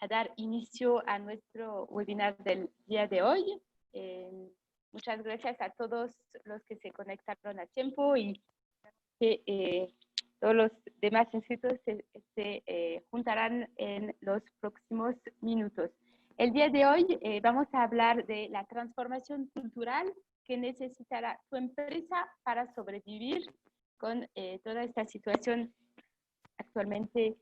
a dar inicio a nuestro webinar del día de hoy. Muchas gracias a todos los que se conectaron a tiempo y que todos los demás inscritos se juntarán en los próximos minutos. El día de hoy vamos a hablar de la transformación cultural que necesitará tu empresa para sobrevivir con toda esta situación actualmente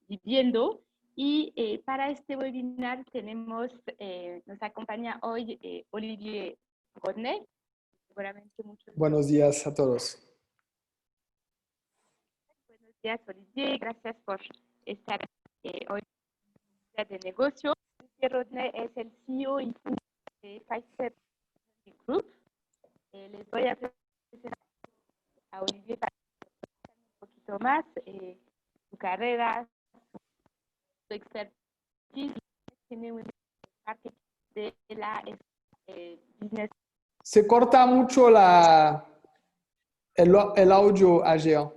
viviendo. Y para este webinar nos acompaña hoy Olivier Rodney. Seguramente muchos. Buenos días a todos. Buenos días, Olivier. Gracias por estar hoy en de negocio. Olivier Rodney es el CEO y fundador de Five Steps Group. Les voy a presentar a Olivier para conocer un poquito más su carrera, su expertise. Tiene un marketing de la business. Se corta mucho el audio ayer.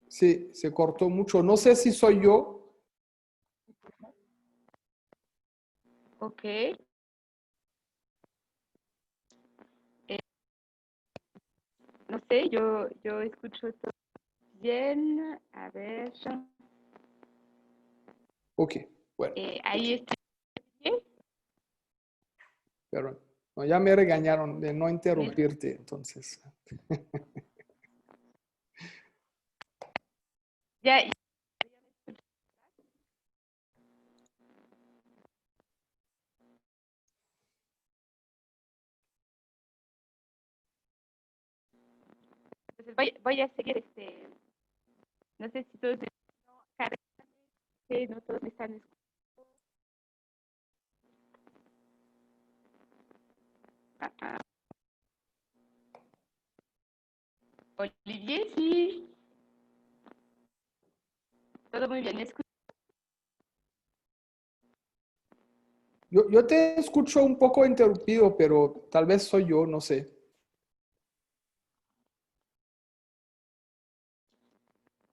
Sí, se cortó mucho. No sé si soy yo. Ok. No sé, yo escucho todo bien. A ver. Ok, bueno. Ahí está bien. Pero no, ya me regañaron de no interrumpirte, entonces. Ya. Entonces voy a seguir no sé si todos no todos me están escuchando. Olivier, sí. Todo muy bien. ¿Me escuchas? Yo te escucho un poco interrumpido, pero tal vez soy yo, no sé.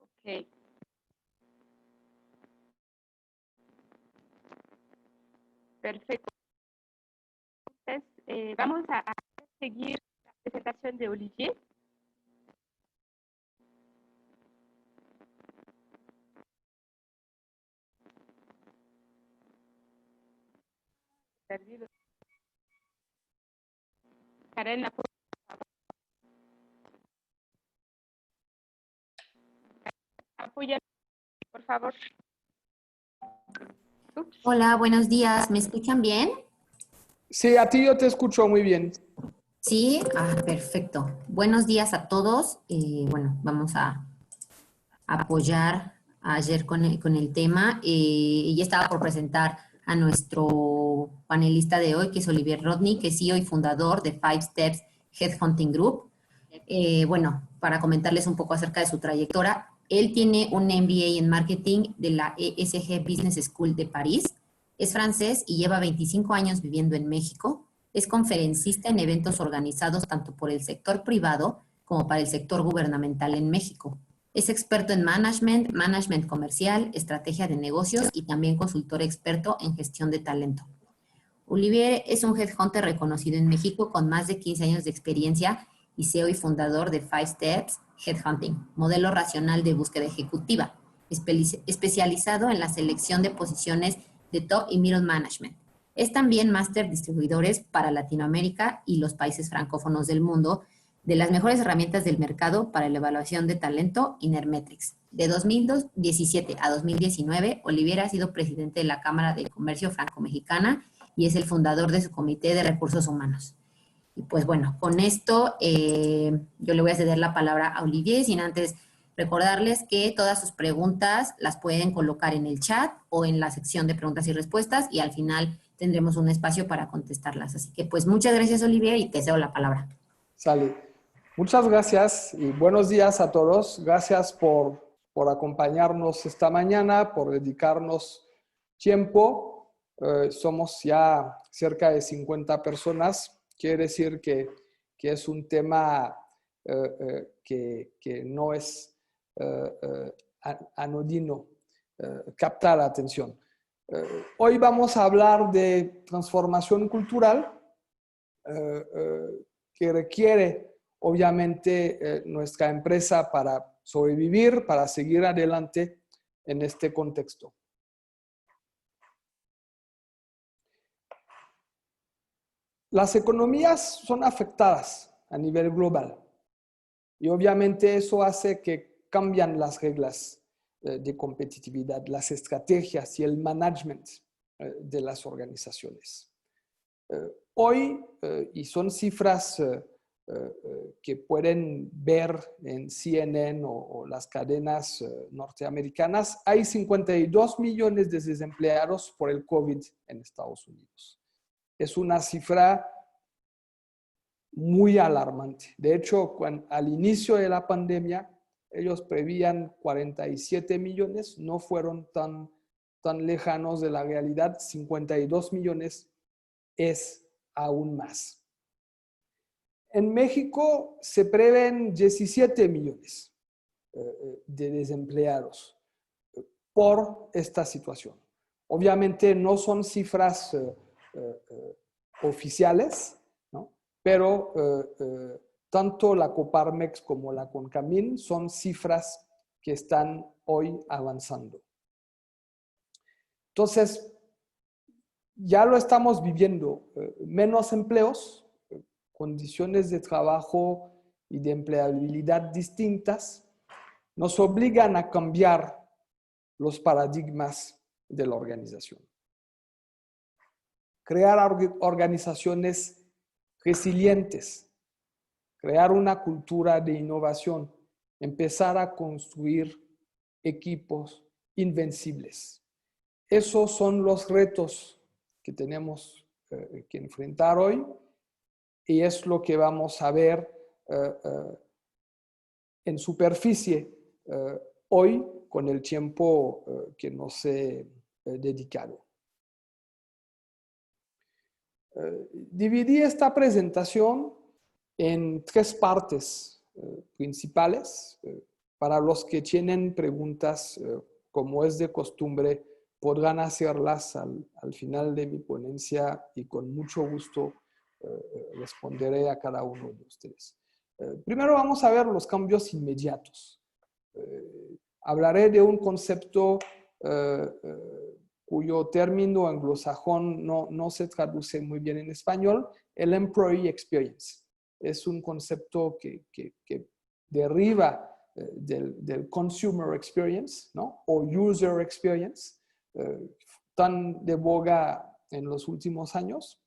Ok. Perfecto. Entonces, vamos a seguir la presentación de Olivier. Perdido. Karen, apoya, por favor. Ups. Hola, buenos días. ¿Me escuchan bien? Sí, a ti yo te escucho muy bien. Sí, perfecto. Buenos días a todos. Bueno, vamos a apoyar ayer con el tema. Ya estaba por presentar a nuestro panelista de hoy, que es Olivier Rodney, que es CEO y fundador de Five Steps Headhunting Group. Bueno, para comentarles un poco acerca de su trayectoria, él tiene un MBA en marketing de la ESG Business School de París. Es francés y lleva 25 años viviendo en México. Es conferencista en eventos organizados tanto por el sector privado como para el sector gubernamental en México. Es experto en management comercial, estrategia de negocios y también consultor experto en gestión de talento. Olivier es un headhunter reconocido en México con más de 15 años de experiencia y CEO y fundador de Five Steps Headhunting, modelo racional de búsqueda ejecutiva, especializado en la selección de posiciones de top y middle management. Es también máster distribuidores para Latinoamérica y los países francófonos del mundo de las mejores herramientas del mercado para la evaluación de talento, Inermetrics. De 2017 a 2019, Olivier ha sido presidente de la Cámara de Comercio Franco-Mexicana y es el fundador de su Comité de Recursos Humanos. Y pues bueno, con esto yo le voy a ceder la palabra a Olivier, sin antes recordarles que todas sus preguntas las pueden colocar en el chat o en la sección de preguntas y respuestas y al final tendremos un espacio para contestarlas. Así que pues muchas gracias, Olivier, y te cedo la palabra. Sale. Muchas gracias y buenos días a todos. Gracias por acompañarnos esta mañana, por dedicarnos tiempo. Somos ya cerca de 50 personas. Quiere decir que es un tema que no es anodino captar la atención. Hoy vamos a hablar de transformación cultural que requiere obviamente nuestra empresa para sobrevivir, para seguir adelante en este contexto. Las economías son afectadas a nivel global y obviamente eso hace que cambian las reglas de competitividad, las estrategias y el management de las organizaciones. Hoy, y son cifras que pueden ver en CNN o las cadenas norteamericanas, hay 52 millones de desempleados por el COVID en Estados Unidos. Es una cifra muy alarmante. De hecho, al inicio de la pandemia, ellos prevían 47 millones, no fueron tan lejanos de la realidad. 52 millones es aún más. En México se prevén 17 millones de desempleados por esta situación. Obviamente no son cifras oficiales, ¿no? Pero tanto la Coparmex como la Concamín son cifras que están hoy avanzando. Entonces, ya lo estamos viviendo, menos empleos, condiciones de trabajo y de empleabilidad distintas, nos obligan a cambiar los paradigmas de la organización. Crear organizaciones resilientes, crear una cultura de innovación, empezar a construir equipos invencibles. Esos son los retos que tenemos que enfrentar hoy y es lo que vamos a ver en superficie hoy con el tiempo que nos he dedicado. Dividí esta presentación en 3 partes principales. Para los que tienen preguntas, como es de costumbre, podrán hacerlas al final de mi ponencia y con mucho gusto responderé a cada uno de ustedes. Primero vamos a ver los cambios inmediatos. Hablaré de un concepto cuyo término anglosajón no se traduce muy bien en español, el Employee Experience. Es un concepto que deriva del Consumer Experience, ¿no? O User Experience, tan de boga en los últimos años,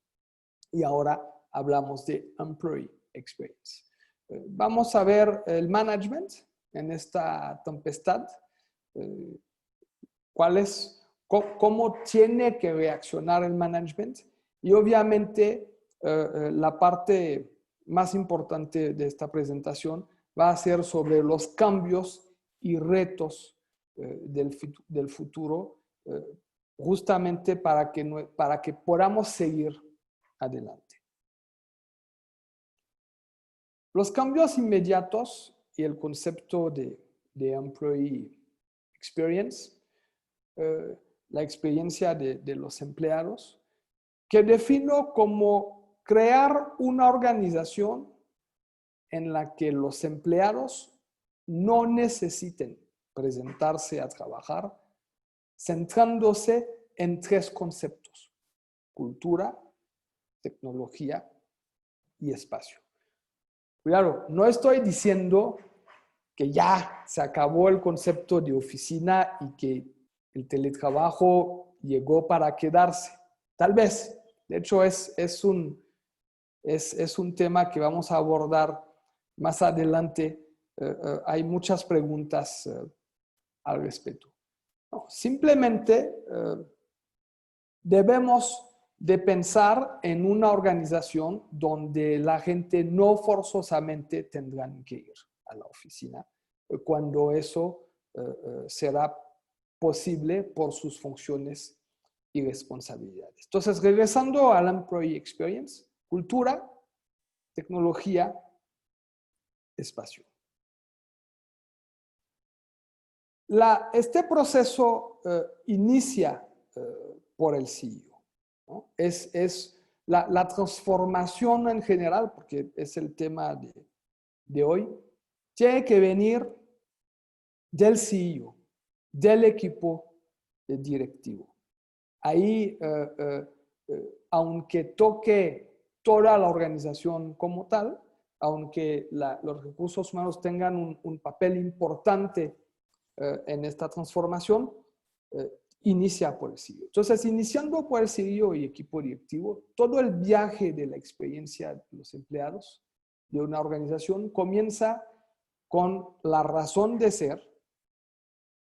y ahora hablamos de Employee Experience. Vamos a ver el management en esta tempestad, cómo tiene que reaccionar el management y obviamente la parte más importante de esta presentación va a ser sobre los cambios y retos del futuro justamente para que podamos seguir adelante. Los cambios inmediatos y el concepto de Employee Experience, la experiencia de los empleados, que defino como crear una organización en la que los empleados no necesiten presentarse a trabajar, centrándose en 3 conceptos: cultura, tecnología y espacio. Claro, no estoy diciendo que ya se acabó el concepto de oficina y que el teletrabajo llegó para quedarse. Tal vez, de hecho es un tema que vamos a abordar más adelante. Hay muchas preguntas al respecto. No, simplemente debemos de pensar en una organización donde la gente no forzosamente tendrán que ir a la oficina cuando eso será posible por sus funciones y responsabilidades. Entonces, regresando al Employee Experience, cultura, tecnología espacio. Este proceso inicia por el CEO, ¿no? Es la transformación en general, porque es el tema de hoy, tiene que venir del CEO, del equipo directivo. Ahí, aunque toque toda la organización como tal, aunque los recursos humanos tengan un papel importante en esta transformación, inicia por el CEO. Entonces, iniciando por el CEO y equipo directivo, todo el viaje de la experiencia de los empleados de una organización comienza con la razón de ser,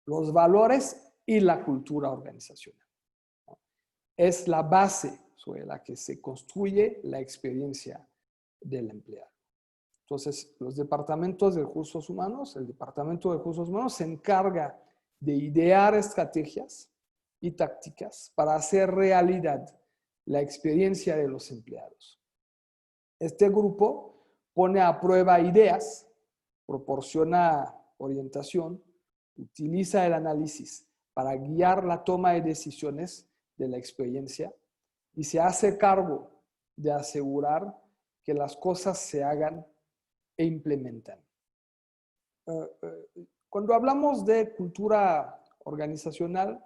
los valores y la cultura organizacional. Es la base sobre la que se construye la experiencia del empleado. Entonces, los departamentos de recursos humanos, el departamento de recursos humanos se encarga de idear estrategias y tácticas para hacer realidad la experiencia de los empleados. Este grupo pone a prueba ideas, proporciona orientación, utiliza el análisis para guiar la toma de decisiones de la experiencia y se hace cargo de asegurar que las cosas se hagan e implementan. Cuando hablamos de cultura organizacional,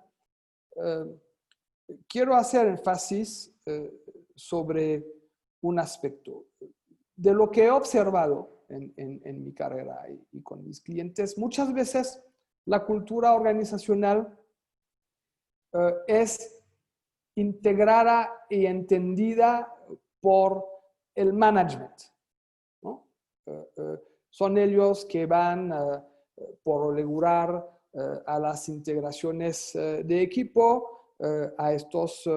quiero hacer énfasis sobre un aspecto. De lo que he observado en mi carrera y con mis clientes, muchas veces la cultura organizacional es integrada y entendida por el management, ¿no? Son ellos que van por regular a las integraciones de equipo, a estos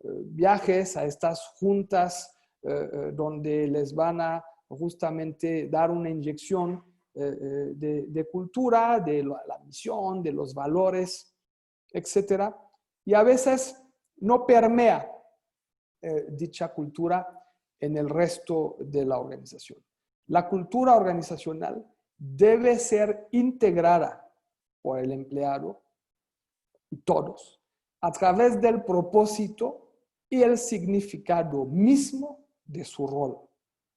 viajes, a estas juntas donde les van a justamente dar una inyección de cultura, de la misión, de los valores, etc. Y a veces no permea dicha cultura en el resto de la organización. La cultura organizacional debe ser integrada por el empleado y todos a través del propósito y el significado mismo de su rol,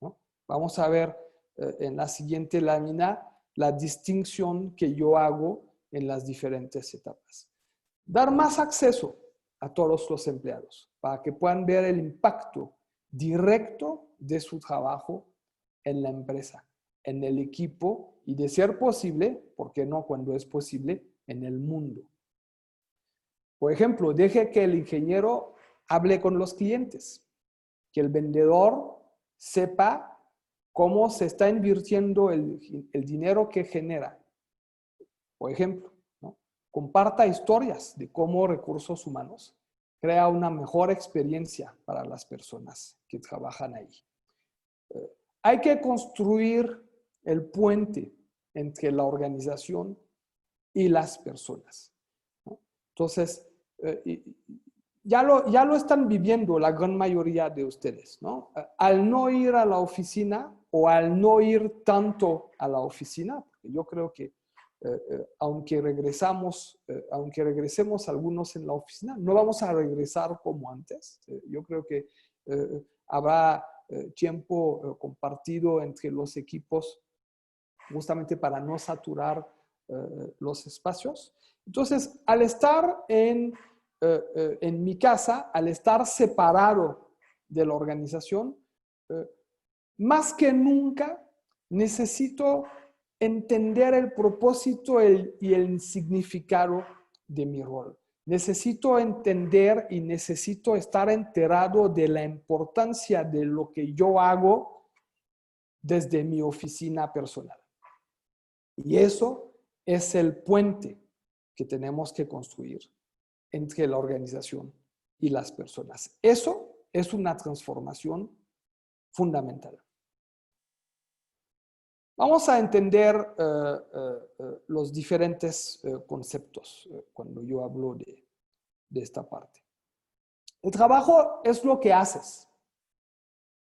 ¿no? Vamos a ver en la siguiente lámina la distinción que yo hago en las diferentes etapas. Dar más acceso a todos los empleados para que puedan ver el impacto directo de su trabajo en la empresa, en el equipo y, de ser posible, ¿por qué no cuando es posible?, en el mundo. Por ejemplo, deje que el ingeniero hable con los clientes, que el vendedor sepa cómo se está invirtiendo el dinero que genera. Por ejemplo, ¿no? Comparta historias de cómo recursos humanos crea una mejor experiencia para las personas que trabajan ahí. Hay que construir el puente entre la organización y las personas, ¿no? Entonces, ya lo están viviendo la gran mayoría de ustedes, ¿no? Al no ir a la oficina o al no ir tanto a la oficina, porque yo creo que aunque regresemos algunos en la oficina, no vamos a regresar como antes. Yo creo que habrá tiempo compartido entre los equipos justamente para no saturar los espacios. Entonces, al estar en mi casa, al estar separado de la organización, más que nunca necesito entender el propósito y el significado de mi rol. Necesito entender y necesito estar enterado de la importancia de lo que yo hago desde mi oficina personal. Y eso es el puente que tenemos que construir entre la organización y las personas. Eso es una transformación fundamental. Vamos a entender los diferentes conceptos cuando yo hablo de esta parte. El trabajo es lo que haces,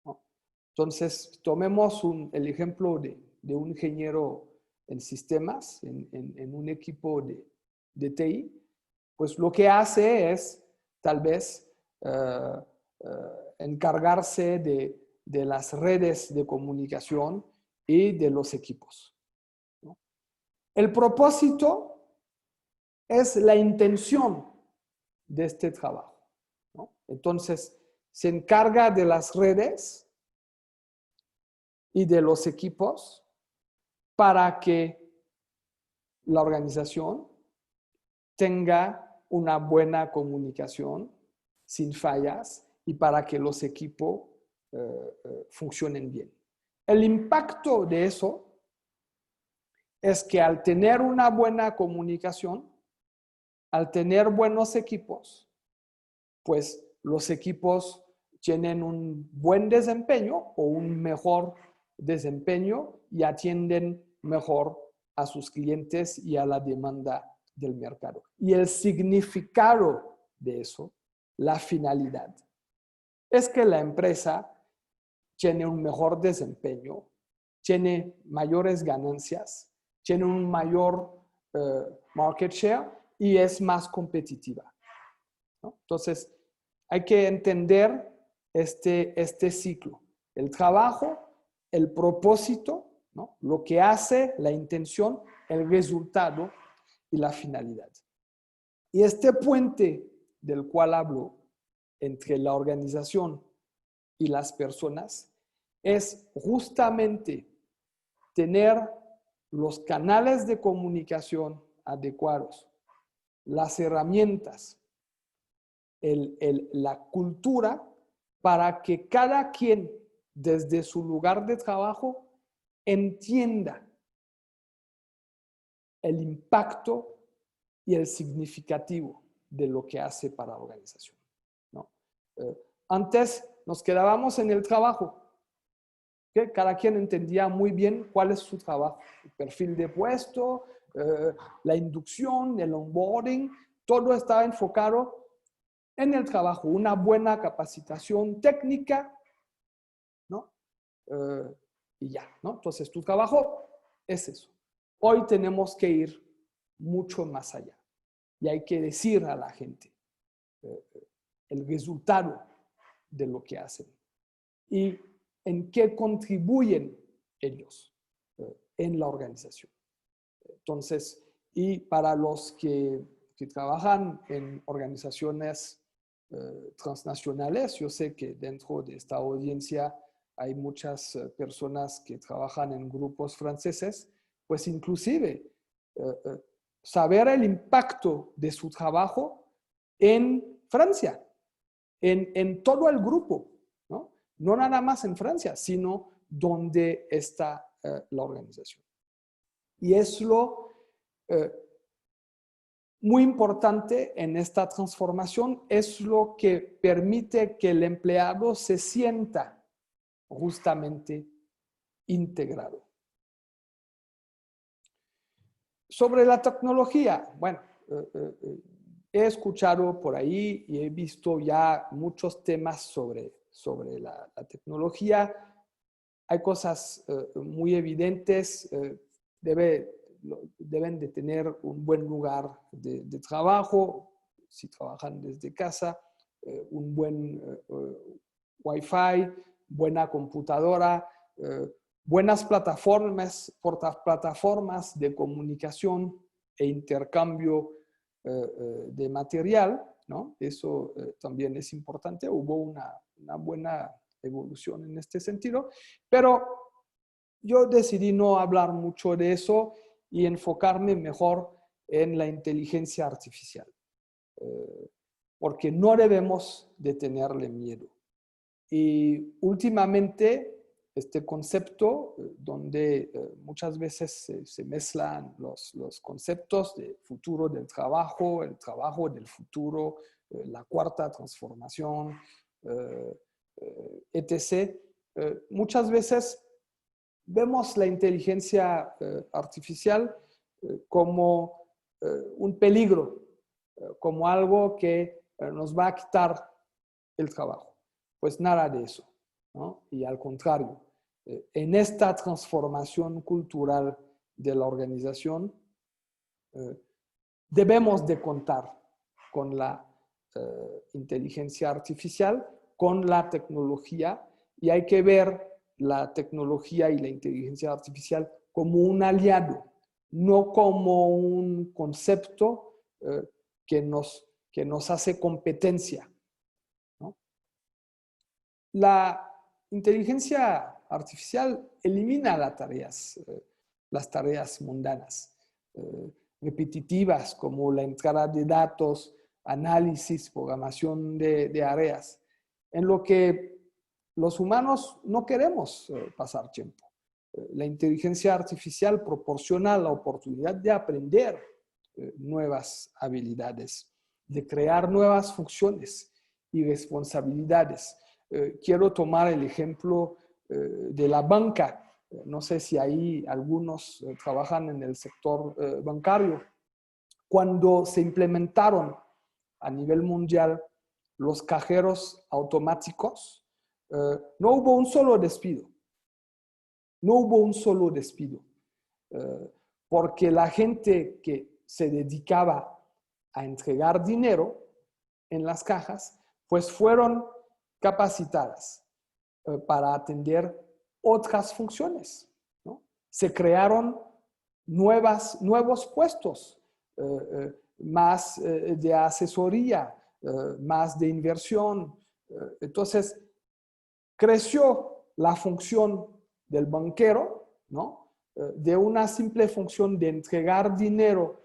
¿no? Entonces, tomemos el ejemplo de de un ingeniero en sistemas, en un equipo de TI, pues lo que hace es tal vez encargarse de las redes de comunicación y de los equipos, ¿no? El propósito es la intención de este trabajo, ¿no? Entonces, se encarga de las redes y de los equipos para que la organización tenga una buena comunicación sin fallas y para que los equipos funcionen bien. El impacto de eso es que al tener una buena comunicación, al tener buenos equipos, pues los equipos tienen un buen desempeño o un mejor desempeño y atienden mejor a sus clientes y a la demanda del mercado. Y el significado de eso, la finalidad, es que la empresa tiene un mejor desempeño, tiene mayores ganancias, tiene un mayor market share y es más competitiva, ¿no? Entonces, hay que entender este ciclo. El trabajo, el propósito, ¿no? Lo que hace, la intención, el resultado y la finalidad. Y este puente del cual hablo entre la organización y las personas es justamente tener los canales de comunicación adecuados, las herramientas, la cultura para que cada quien desde su lugar de trabajo entienda el impacto y el significativo de lo que hace para la organización, ¿no? Antes nos quedábamos en el trabajo, ¿okay? Cada quien entendía muy bien cuál es su trabajo, el perfil de puesto, la inducción, el onboarding, todo estaba enfocado en el trabajo, una buena capacitación técnica, ¿no? Y ya, ¿no? Entonces, tu trabajo es eso. Hoy tenemos que ir mucho más allá y hay que decir a la gente el resultado de lo que hacen y en qué contribuyen ellos en la organización. Entonces, y para los que trabajan en organizaciones transnacionales, yo sé que dentro de esta audiencia hay muchas personas que trabajan en grupos franceses, pues inclusive saber el impacto de su trabajo en Francia, en todo el grupo, ¿no? No nada más en Francia, sino donde está la organización. Y es lo muy importante en esta transformación, es lo que permite que el empleado se sienta justamente integrado. Sobre la tecnología, bueno, he escuchado por ahí y he visto ya muchos temas sobre la tecnología. Hay cosas muy evidentes, deben de tener un buen lugar de trabajo, si trabajan desde casa, un buen Wi-Fi, buena computadora, buenas plataformas de comunicación e intercambio de material, ¿no? Eso también es importante. Hubo una buena evolución en este sentido, pero yo decidí no hablar mucho de eso y enfocarme mejor en la inteligencia artificial, porque no debemos de tenerle miedo. Y últimamente este concepto, donde muchas veces se mezclan los conceptos de futuro del trabajo, el trabajo del futuro, la cuarta transformación, etc. Muchas veces vemos la inteligencia artificial como un peligro, como algo que nos va a quitar el trabajo. Pues nada de eso, ¿no? Y al contrario, en esta transformación cultural de la organización, debemos de contar con la inteligencia artificial, con la tecnología, y hay que ver la tecnología y la inteligencia artificial como un aliado, no como un concepto que nos hace competencia, ¿no? La inteligencia artificial elimina las tareas mundanas, repetitivas, como la entrada de datos, análisis, programación de áreas, en lo que los humanos no queremos pasar tiempo. La inteligencia artificial proporciona la oportunidad de aprender nuevas habilidades, de crear nuevas funciones y responsabilidades. Quiero tomar el ejemplo de la banca. No sé si ahí algunos trabajan en el sector bancario. Cuando se implementaron a nivel mundial los cajeros automáticos, no hubo un solo despido. No hubo un solo despido. Porque la gente que se dedicaba a entregar dinero en las cajas, pues fueron capacitadas para atender otras funciones, ¿no? Se crearon nuevos puestos, más de asesoría, más de inversión. Entonces, creció la función del banquero, ¿no? De una simple función de entregar dinero,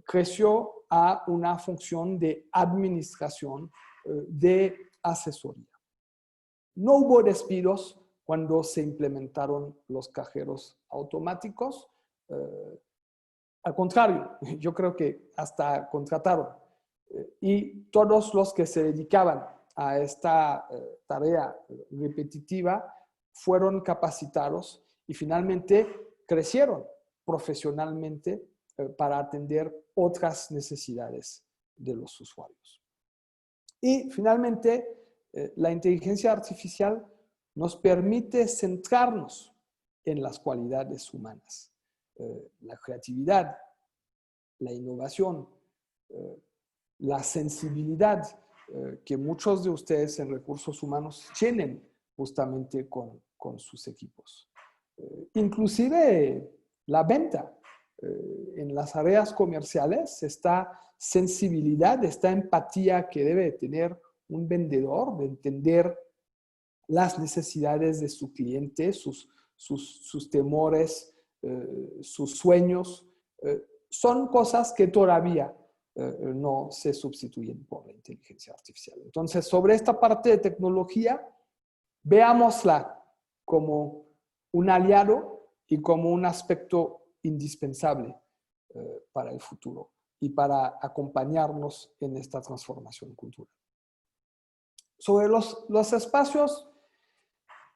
creció a una función de administración, de asesoría. No hubo despidos cuando se implementaron los cajeros automáticos. Al contrario, yo creo que hasta contrataron. Y todos los que se dedicaban a esta tarea repetitiva fueron capacitados y finalmente crecieron profesionalmente para atender otras necesidades de los usuarios. Y finalmente, la inteligencia artificial nos permite centrarnos en las cualidades humanas, la creatividad, la innovación, la sensibilidad que muchos de ustedes en recursos humanos tienen justamente con sus equipos. Inclusive la venta. En las áreas comerciales, esta sensibilidad, esta empatía que debe tener un vendedor de entender las necesidades de su cliente, sus temores, sus sueños, son cosas que todavía no se sustituyen por la inteligencia artificial. Entonces, sobre esta parte de tecnología, veámosla como un aliado y como un aspecto indispensable para el futuro y para acompañarnos en esta transformación cultural. Sobre los espacios,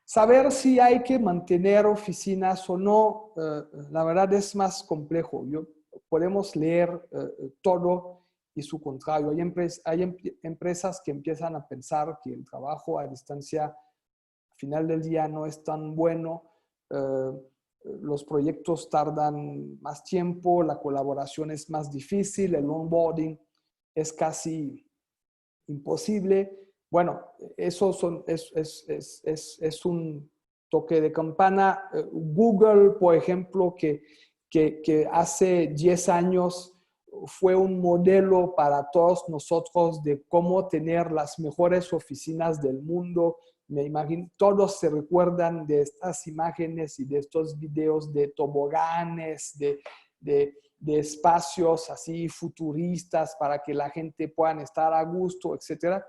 saber si hay que mantener oficinas o no, la verdad es más complejo. Podemos leer todo y su contrario. Hay empresas que empiezan a pensar que el trabajo a distancia al final del día no es tan bueno. Los proyectos tardan más tiempo, la colaboración es más difícil, el onboarding es casi imposible. Bueno, eso es un toque de campana. Google, por ejemplo, que hace 10 años fue un modelo para todos nosotros de cómo tener las mejores oficinas del mundo. Me imagino, todos se recuerdan de estas imágenes y de estos videos de toboganes, de espacios así futuristas para que la gente pueda estar a gusto, etc.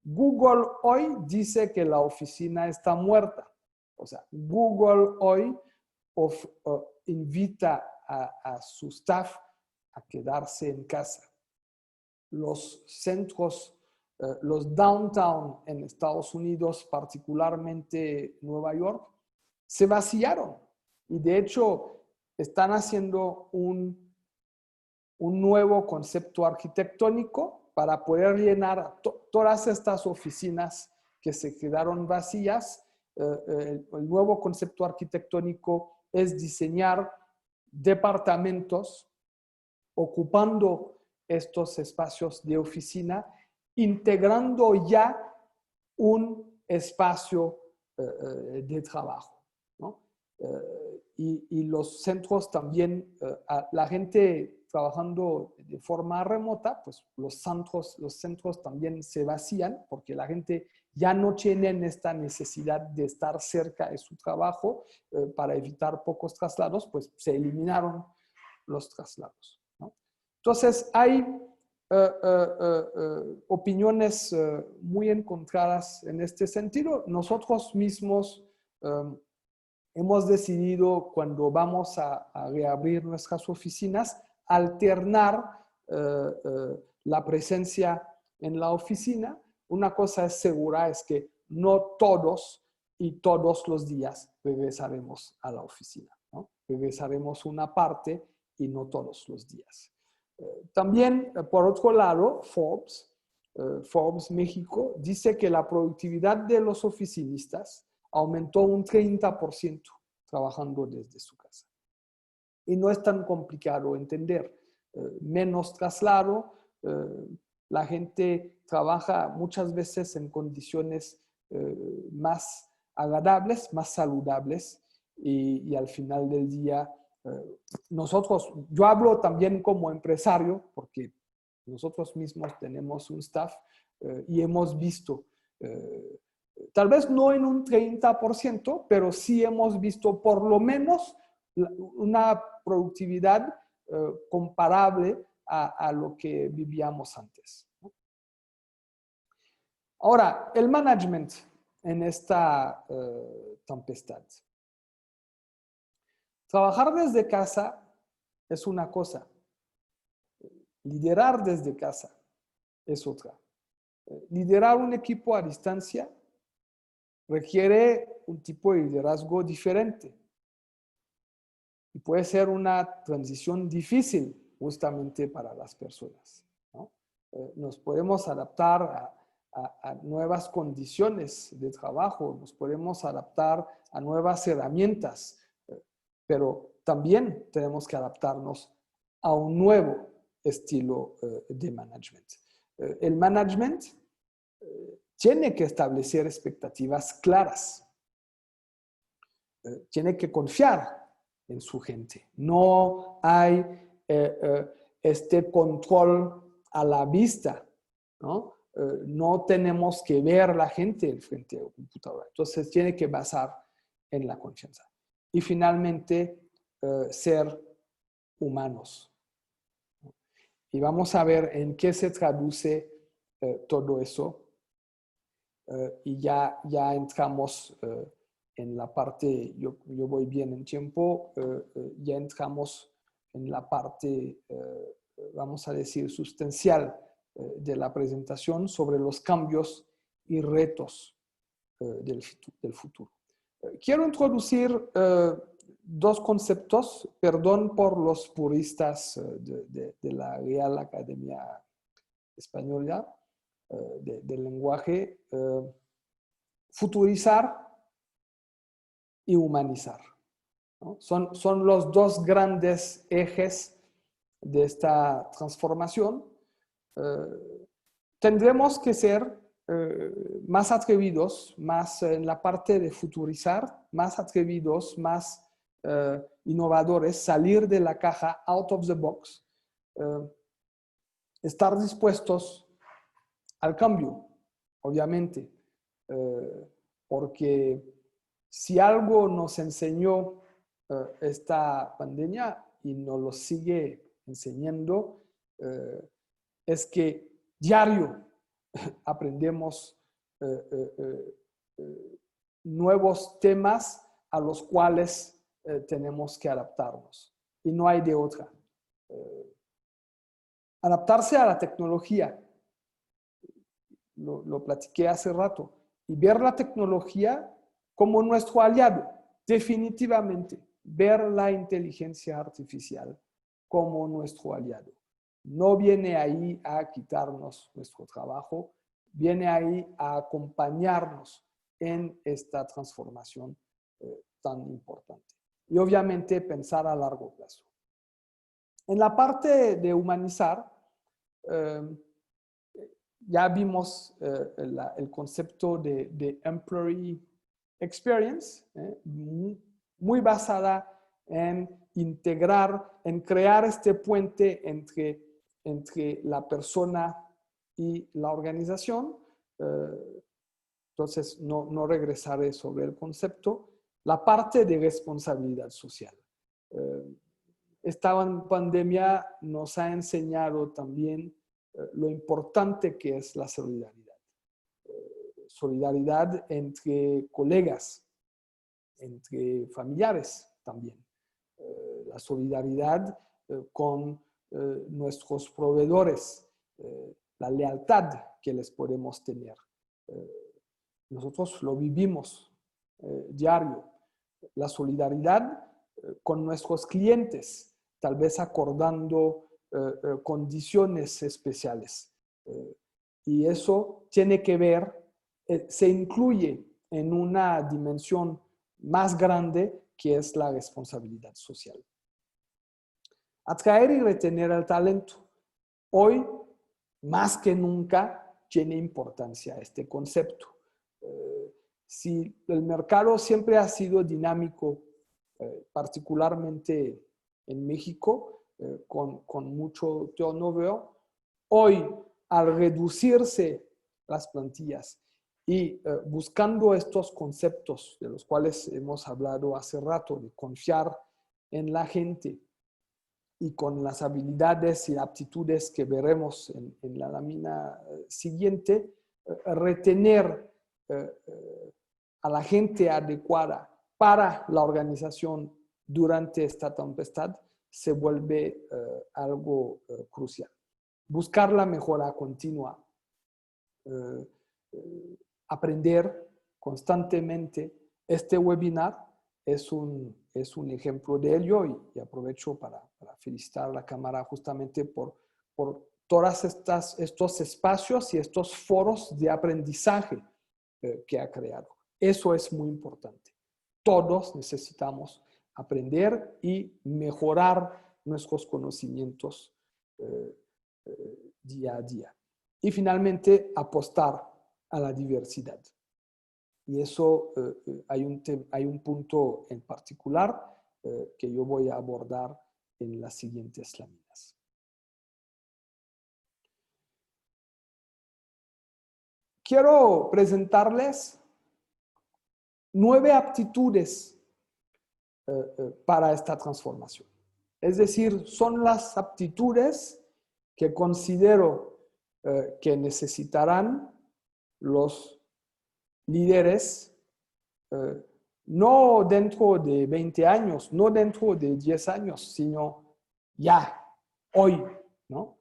Google hoy dice que la oficina está muerta. O sea, Google hoy invita a su staff a quedarse en casa. Los centros, los downtown en Estados Unidos, particularmente Nueva York, se vaciaron. Y de hecho, están haciendo un nuevo concepto arquitectónico para poder llenar todas estas oficinas que se quedaron vacías El nuevo concepto arquitectónico es diseñar departamentos ocupando estos espacios de oficina, integrando ya un espacio de trabajo, ¿no? Y los centros también, la gente trabajando de forma remota, pues los centros también se vacían porque la gente ya no tiene esta necesidad de estar cerca de su trabajo para evitar pocos traslados, pues se eliminaron los traslados, ¿no? Entonces hay opiniones muy encontradas en este sentido. Nosotros mismos hemos decidido, cuando vamos a reabrir nuestras oficinas, alternar la presencia en la oficina. Una cosa es segura, es que no todos y todos los días regresaremos a la oficina, ¿no? Regresaremos una parte y no todos los días. También, por otro lado, Forbes México dice que la productividad de los oficinistas aumentó un 30% trabajando desde su casa. Y no es tan complicado entender. Menos traslado, la gente trabaja muchas veces en condiciones más agradables, más saludables, y al final del día nosotros, yo hablo también como empresario, porque nosotros mismos tenemos un staff y hemos visto, tal vez no en un 30%, pero sí hemos visto por lo menos una productividad comparable a lo que vivíamos antes. Ahora, el management en esta tempestad. Trabajar desde casa es una cosa. Liderar desde casa es otra. Liderar un equipo a distancia requiere un tipo de liderazgo diferente. Y puede ser una transición difícil justamente para las personas, ¿no? Nos podemos adaptar a nuevas condiciones de trabajo, nos podemos adaptar a nuevas herramientas, pero también tenemos que adaptarnos a un nuevo estilo de management. El management tiene que establecer expectativas claras. Tiene que confiar en su gente. No hay este control a la vista, ¿no? No tenemos que ver a la gente frente a la computadora. Entonces, tiene que basar en la confianza. Y finalmente, ser humanos. Y vamos a ver en qué se traduce todo eso. Y ya entramos en la parte, yo voy bien en tiempo, ya entramos en la parte, vamos a decir, sustancial de la presentación sobre los cambios y retos del futuro. Quiero introducir dos conceptos, perdón por los puristas de la Real Academia Española del lenguaje, futurizar y humanizar, ¿no? Son los dos grandes ejes de esta transformación. Tendremos que ser más atrevidos, más en la parte de futurizar, más atrevidos, más innovadores, salir de la caja, out of the box, estar dispuestos al cambio, obviamente, porque si algo nos enseñó esta pandemia y nos lo sigue enseñando, es que diario aprendemos nuevos temas a los cuales tenemos que adaptarnos. Y no hay de otra. Adaptarse a la tecnología, lo platiqué hace rato, y ver la tecnología como nuestro aliado, definitivamente, ver la inteligencia artificial como nuestro aliado. No viene ahí a quitarnos nuestro trabajo, viene ahí a acompañarnos en esta transformación tan importante. Y obviamente pensar a largo plazo. En la parte de humanizar, ya vimos el concepto de employee experience, muy basada en integrar, en crear este puente entre la persona y la organización. Entonces, no regresaré sobre el concepto. La parte de responsabilidad social. Esta pandemia nos ha enseñado también lo importante que es la solidaridad. Solidaridad entre colegas, entre familiares también. La solidaridad con nuestros proveedores, la lealtad que les podemos tener. Nosotros lo vivimos diario. La solidaridad con nuestros clientes, tal vez acordando condiciones especiales. Y eso tiene que ver, se incluye en una dimensión más grande que es la responsabilidad social. Atraer y retener el talento. Hoy, más que nunca, tiene importancia este concepto. Si el mercado siempre ha sido dinámico, particularmente en México, con mucho turnover, hoy, al reducirse las plantillas y buscando estos conceptos de los cuales hemos hablado hace rato, de confiar en la gente y con las habilidades y aptitudes que veremos en la lámina siguiente, retener a la gente adecuada para la organización durante esta tempestad se vuelve algo crucial. Buscar la mejora continua, aprender constantemente. Este webinar es un ejemplo de ello y aprovecho para felicitar a la Cámara justamente por todos estos espacios y estos foros de aprendizaje que ha creado. Eso es muy importante. Todos necesitamos aprender y mejorar nuestros conocimientos día a día. Y finalmente, apostar a la diversidad. Y eso hay un punto en particular que yo voy a abordar en las siguientes láminas. Quiero presentarles 9 aptitudes para esta transformación. Es decir, son las aptitudes que considero que necesitarán los líderes, no dentro de 20 años, no dentro de 10 años, sino ya, hoy, ¿no?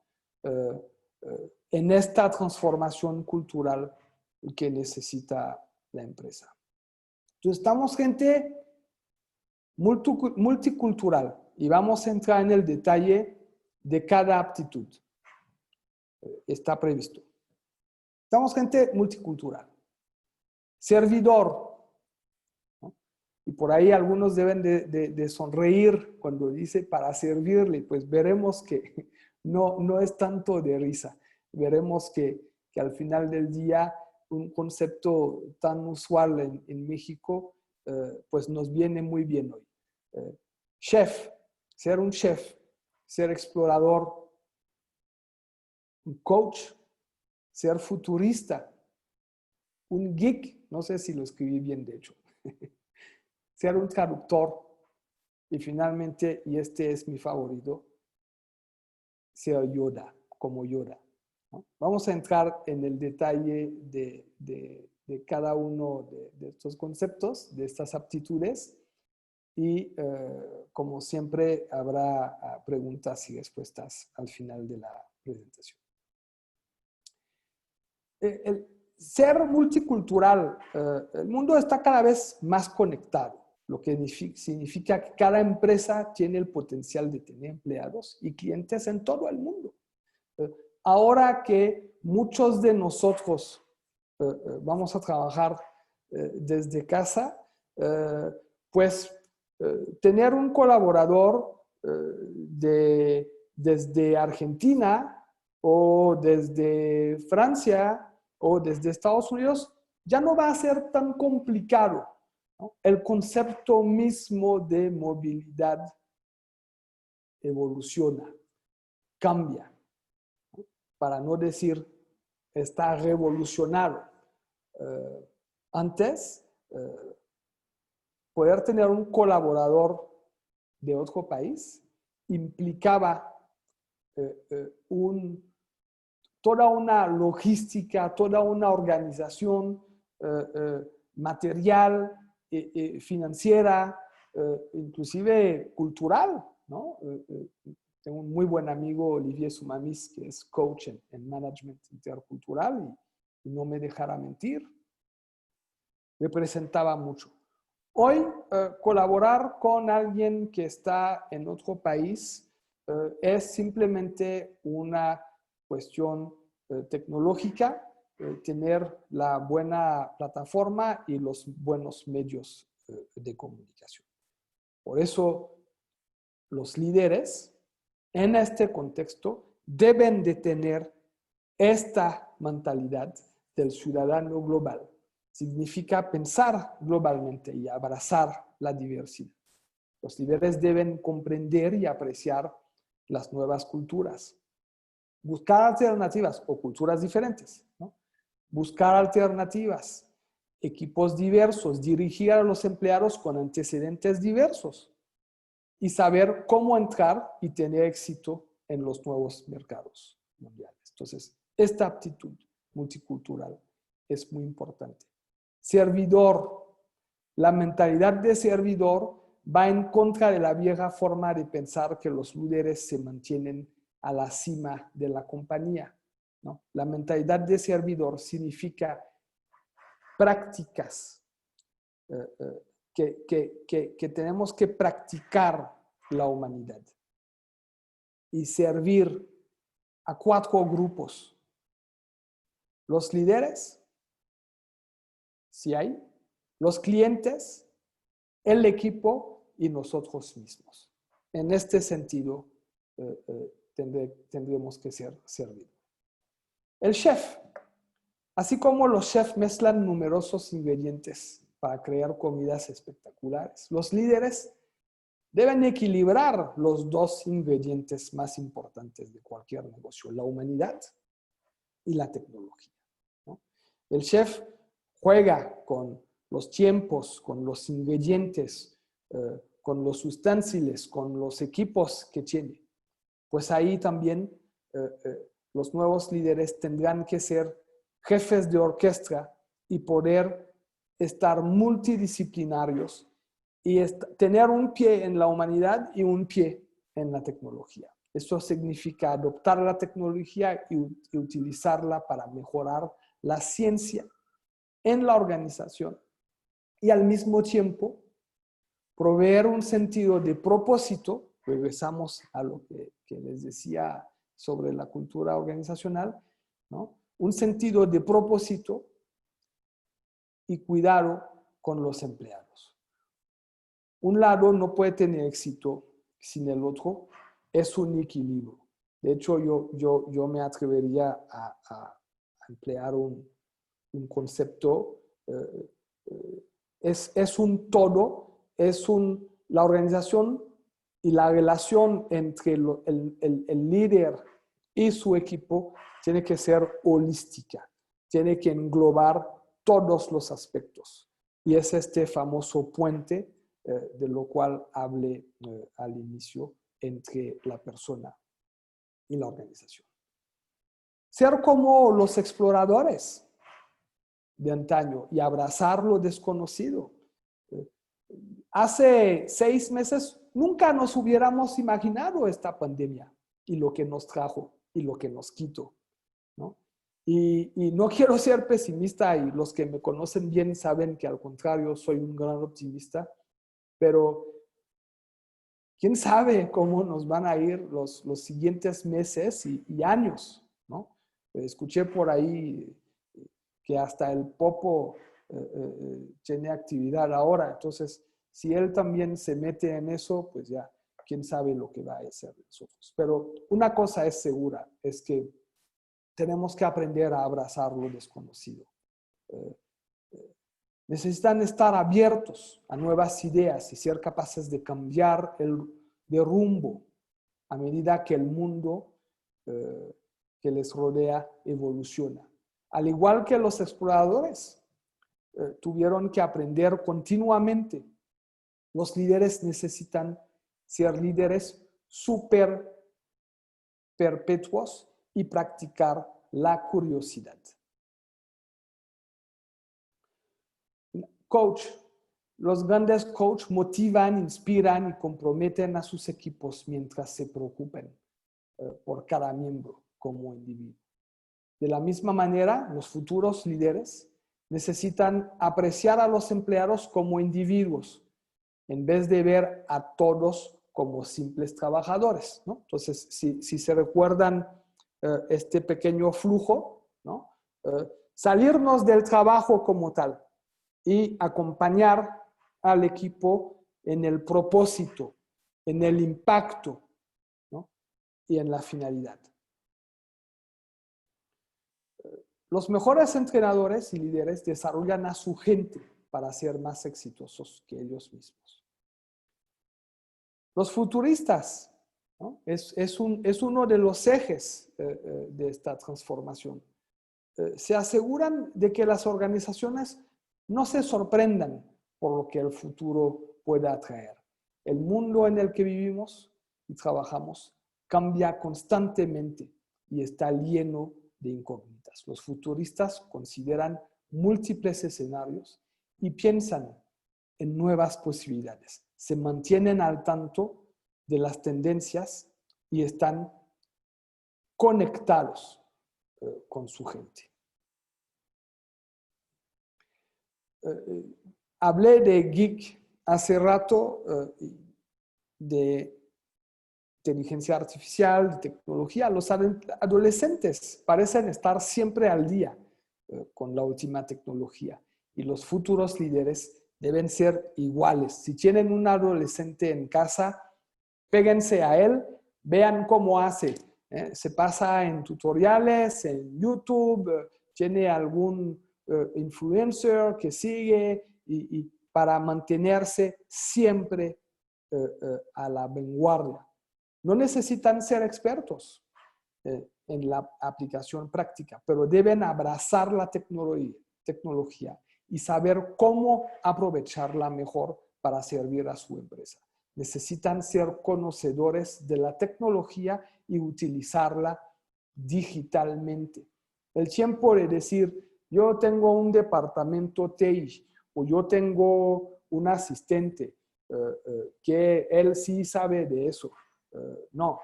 En esta transformación cultural que necesita la empresa. Entonces, estamos gente multicultural y vamos a entrar en el detalle de cada aptitud. Está previsto. Estamos gente multicultural. Servidor. ¿No? Y por ahí algunos deben de sonreír cuando dice para servirle. Pues veremos que no es tanto de risa. Veremos que al final del día un concepto tan usual en México pues nos viene muy bien hoy. Chef, ser un chef, ser explorador, un coach, ser futurista, un geek, no sé si lo escribí bien de hecho, ser un traductor y finalmente, y este es mi favorito, ser Yoda, como Yoda. ¿No? Vamos a entrar en el detalle de cada uno de estos conceptos, de estas aptitudes y como siempre habrá preguntas y respuestas al final de la presentación. El ser multicultural, el mundo está cada vez más conectado, lo que significa que cada empresa tiene el potencial de tener empleados y clientes en todo el mundo. Ahora que muchos de nosotros vamos a trabajar desde casa, pues tener un colaborador desde Argentina o desde Francia o desde Estados Unidos ya no va a ser tan complicado, ¿no? El concepto mismo de movilidad evoluciona, cambia, ¿no? Para no decir está revolucionado. Antes, poder tener un colaborador de otro país implicaba toda una logística, toda una organización material, financiera, inclusive cultural, ¿no? Tengo un muy buen amigo, Olivier Sumamis, que es coach en management intercultural y no me dejará mentir. Representaba mucho. Hoy, colaborar con alguien que está en otro país es simplemente una cuestión tecnológica, tener la buena plataforma y los buenos medios de comunicación. Por eso, los líderes en este contexto deben de tener esta mentalidad del ciudadano global. Significa pensar globalmente y abrazar la diversidad. Los líderes deben comprender y apreciar las nuevas culturas. Buscar alternativas o culturas diferentes, ¿no? Buscar alternativas, equipos diversos, dirigir a los empleados con antecedentes diversos y saber cómo entrar y tener éxito en los nuevos mercados mundiales. Entonces, esta aptitud multicultural es muy importante. Servidor. La mentalidad de servidor va en contra de la vieja forma de pensar que los líderes se mantienen a la cima de la compañía, ¿no? La mentalidad de servidor significa prácticas que tenemos que practicar la humanidad y servir a 4 grupos. Los líderes, si hay, los clientes, el equipo y nosotros mismos. En este sentido, tendremos que ser servidos. El chef, así como los chefs mezclan numerosos ingredientes para crear comidas espectaculares, los líderes deben equilibrar los 2 ingredientes más importantes de cualquier negocio, la humanidad y la tecnología, ¿no? El chef juega con los tiempos, con los ingredientes, con los utensilios, con los equipos que tiene. Pues ahí también los nuevos líderes tendrán que ser jefes de orquesta y poder estar multidisciplinarios y tener un pie en la humanidad y un pie en la tecnología. Eso significa adoptar la tecnología y utilizarla para mejorar la ciencia en la organización y al mismo tiempo proveer un sentido de propósito. Regresamos a lo que les decía sobre la cultura organizacional, ¿no? Un sentido de propósito y cuidado con los empleados. Un lado no puede tener éxito sin el otro, es un equilibrio. De hecho, yo me atrevería a emplear un concepto, es un todo, la organización y la relación entre el líder y su equipo tiene que ser holística, tiene que englobar todos los aspectos. Y es este famoso puente de lo cual hablé al inicio entre la persona y la organización. Ser como los exploradores de antaño y abrazar lo desconocido. Hace 6 meses nunca nos hubiéramos imaginado esta pandemia y lo que nos trajo y lo que nos quitó, ¿no? Y no quiero ser pesimista y los que me conocen bien saben que al contrario soy un gran optimista, pero quién sabe cómo nos van a ir los siguientes meses y años, ¿no? Escuché por ahí que hasta el Popo tiene actividad ahora. Entonces, si él también se mete en eso, pues ya, quién sabe lo que va a hacer nosotros. Pero una cosa es segura, es que tenemos que aprender a abrazar lo desconocido. Necesitan estar abiertos a nuevas ideas y ser capaces de cambiar de rumbo a medida que el mundo que les rodea evoluciona. Al igual que los exploradores tuvieron que aprender continuamente, los líderes necesitan ser líderes súper perpetuos y practicar la curiosidad. Coach. Los grandes coach motivan, inspiran y comprometen a sus equipos mientras se preocupen por cada miembro como individuo. De la misma manera, los futuros líderes necesitan apreciar a los empleados como individuos en vez de ver a todos como simples trabajadores, ¿no? Entonces, si se recuerdan este pequeño flujo, ¿no? Salirnos del trabajo como tal y acompañar al equipo en el propósito, en el impacto, ¿no? Y en la finalidad. Los mejores entrenadores y líderes desarrollan a su gente para ser más exitosos que ellos mismos. Los futuristas, ¿no? es uno de los ejes de esta transformación. Se aseguran de que las organizaciones no se sorprendan por lo que el futuro pueda traer. El mundo en el que vivimos y trabajamos cambia constantemente y está lleno de incógnitas. Los futuristas consideran múltiples escenarios y piensan en nuevas posibilidades. Se mantienen al tanto de las tendencias y están conectados con su gente. Hablé de geek hace rato, de inteligencia artificial, de tecnología. Los adolescentes parecen estar siempre al día con la última tecnología y los futuros líderes deben ser iguales. Si tienen un adolescente en casa, péguense a él, vean cómo hace. Se pasa en tutoriales, en YouTube, tiene algún influencer que sigue y para mantenerse siempre a la vanguardia. No necesitan ser expertos en la aplicación práctica, pero deben abrazar la tecnología y saber cómo aprovecharla mejor para servir a su empresa. Necesitan ser conocedores de la tecnología y utilizarla digitalmente. El tiempo de decir, yo tengo un departamento TI o yo tengo un asistente que él sí sabe de eso. No,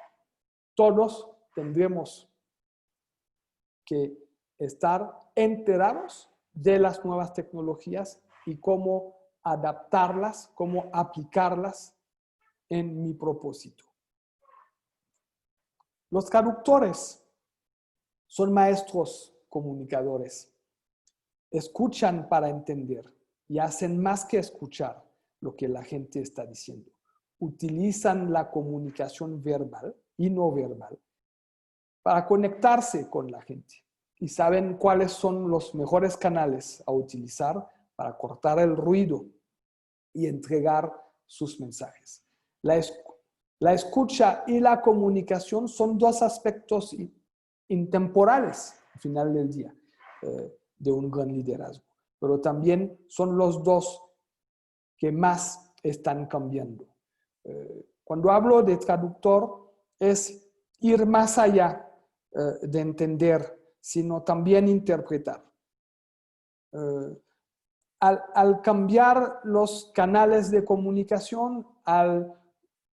todos tendremos que estar enterados de las nuevas tecnologías y cómo adaptarlas, cómo aplicarlas en mi propósito. Los traductores son maestros comunicadores. Escuchan para entender y hacen más que escuchar lo que la gente está diciendo. Utilizan la comunicación verbal y no verbal para conectarse con la gente y saben cuáles son los mejores canales a utilizar para cortar el ruido y entregar sus mensajes. La escucha y la comunicación son dos aspectos intemporales al final del día de un gran liderazgo, pero también son los dos que más están cambiando. Cuando hablo de traductor es ir más allá de entender, sino también interpretar. Al cambiar los canales de comunicación, al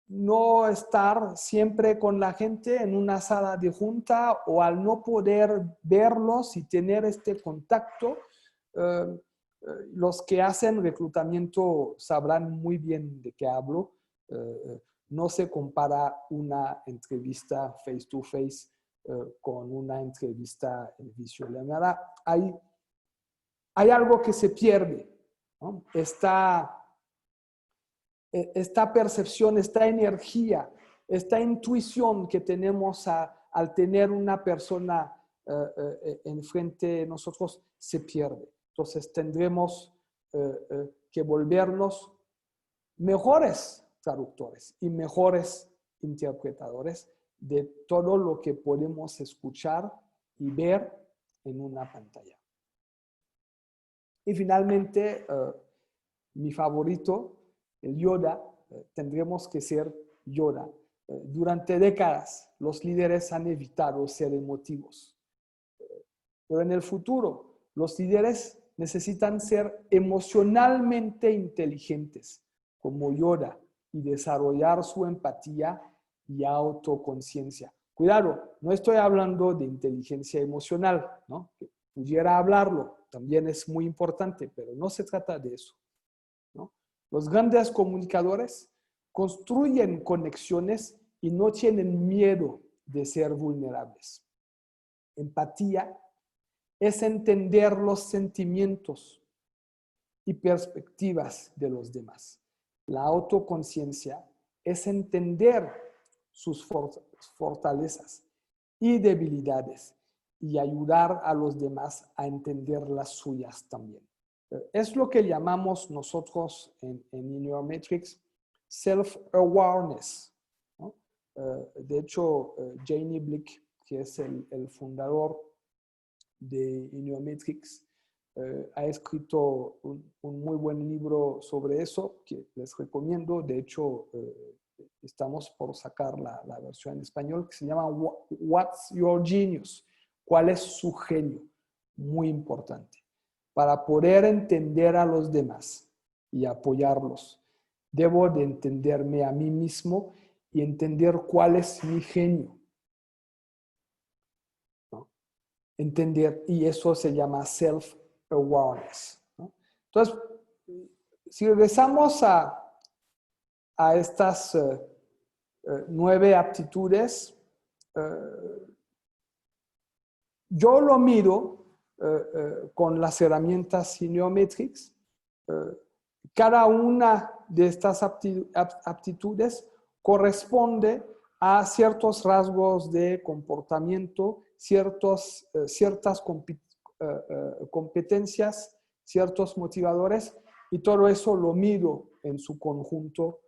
no estar siempre con la gente en una sala de junta o al no poder verlos y tener este contacto, los que hacen reclutamiento sabrán muy bien de qué hablo. No se compara una entrevista face to face con una entrevista en videollamada. Hay hay algo que se pierde, ¿no? Esta percepción, esta energía, esta intuición que tenemos al tener una persona enfrente de nosotros se pierde. Entonces tendremos que volvernos mejores traductores y mejores interpretadores de todo lo que podemos escuchar y ver en una pantalla. Y finalmente, mi favorito, el Yoda, tendremos que ser Yoda. Durante décadas, los líderes han evitado ser emotivos. Pero en el futuro, los líderes necesitan ser emocionalmente inteligentes, como Yoda, y desarrollar su empatía y autoconciencia. Cuidado, no estoy hablando de inteligencia emocional, ¿no? Que pudiera hablarlo, también es muy importante, pero no se trata de eso, ¿no? Los grandes comunicadores construyen conexiones y no tienen miedo de ser vulnerables. Empatía es entender los sentimientos y perspectivas de los demás. La autoconciencia es entender sus fortalezas y debilidades y ayudar a los demás a entender las suyas también. Es lo que llamamos nosotros en Ineometrics self-awareness, ¿no? De hecho, Janie Blick, que es el fundador de Ineometrics, ha escrito un muy buen libro sobre eso que les recomiendo. De hecho, estamos por sacar la versión en español, que se llama What's Your Genius? ¿Cuál es su genio? Muy importante. Para poder entender a los demás y apoyarlos, debo de entenderme a mí mismo y entender cuál es mi genio. ¿No? Entender, y eso se llama self-awareness, ¿no? Entonces, si regresamos a estas 9 aptitudes, yo lo miro con las herramientas Ineometrics. Cada una de estas aptitudes corresponde a ciertos rasgos de comportamiento, ciertas competencias, ciertos motivadores, y todo eso lo mido en su conjunto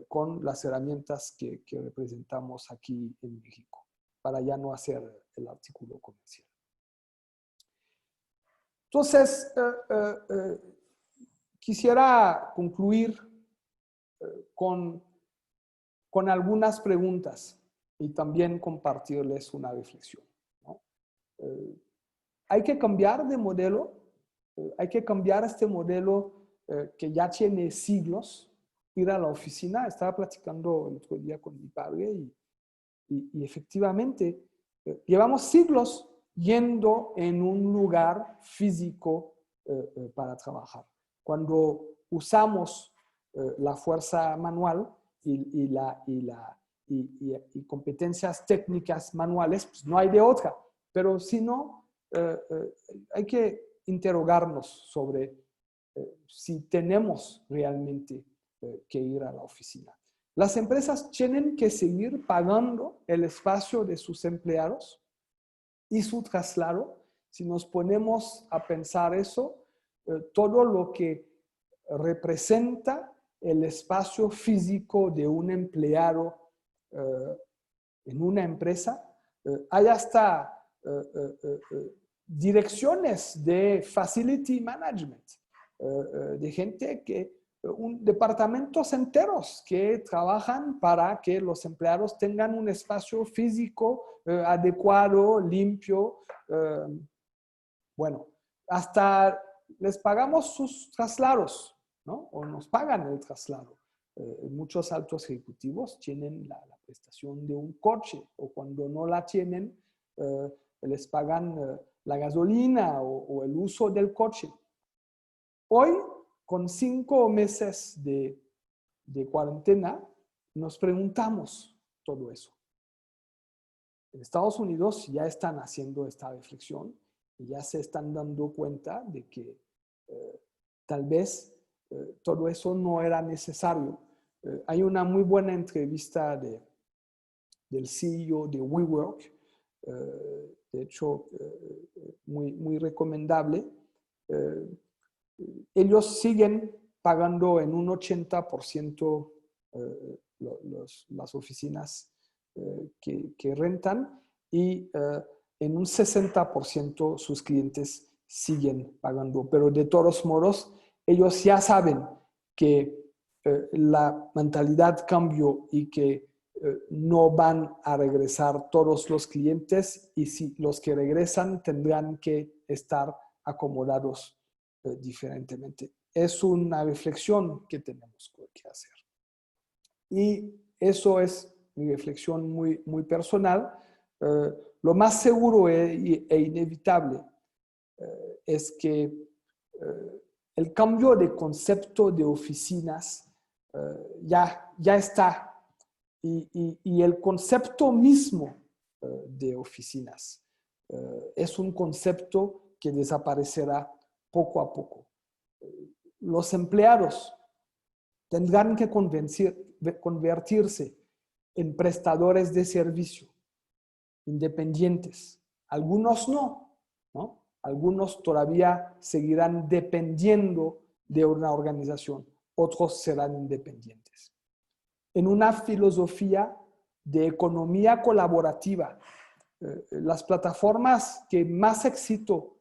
con las herramientas que representamos aquí en México, para ya no hacer el artículo comercial. Entonces, quisiera concluir con algunas preguntas y también compartirles una reflexión, ¿no? Hay que cambiar de modelo, hay que cambiar este modelo que ya tiene siglos, ir a la oficina. Estaba platicando el otro día con mi padre y efectivamente llevamos siglos yendo en un lugar físico para trabajar. Cuando usamos la fuerza manual y competencias técnicas manuales, pues no hay de otra. Pero si no, hay que interrogarnos sobre si tenemos realmente que ir a la oficina. Las empresas tienen que seguir pagando el espacio de sus empleados y su traslado. Si nos ponemos a pensar eso, todo lo que representa el espacio físico de un empleado en una empresa, hay hasta direcciones de facility management, de gente departamentos enteros que trabajan para que los empleados tengan un espacio físico adecuado, limpio. Bueno, hasta les pagamos sus traslados, ¿no? O nos pagan el traslado. Muchos altos ejecutivos tienen la prestación de un coche, o cuando no la tienen, les pagan la gasolina o el uso del coche. Hoy, con 5 meses de cuarentena, nos preguntamos todo eso. En Estados Unidos ya están haciendo esta reflexión ya se están dando cuenta de que tal vez todo eso no era necesario. Hay una muy buena entrevista del CEO de WeWork, de hecho, muy recomendable. Ellos siguen pagando en un 80% las oficinas que rentan y en un 60% sus clientes siguen pagando. Pero de todos modos, ellos ya saben que la mentalidad cambió y que no van a regresar todos los clientes y si los que regresan tendrán que estar acomodados diferentemente. Es una reflexión que tenemos que hacer. Y eso es mi reflexión muy personal. Lo más seguro e inevitable es que el cambio de concepto de oficinas ya está. Y el concepto mismo de oficinas es un concepto que desaparecerá poco a poco. Los empleados tendrán que convertirse en prestadores de servicio independientes. Algunos ¿no? Algunos todavía seguirán dependiendo de una organización, otros serán independientes. En una filosofía de economía colaborativa, las plataformas que más éxito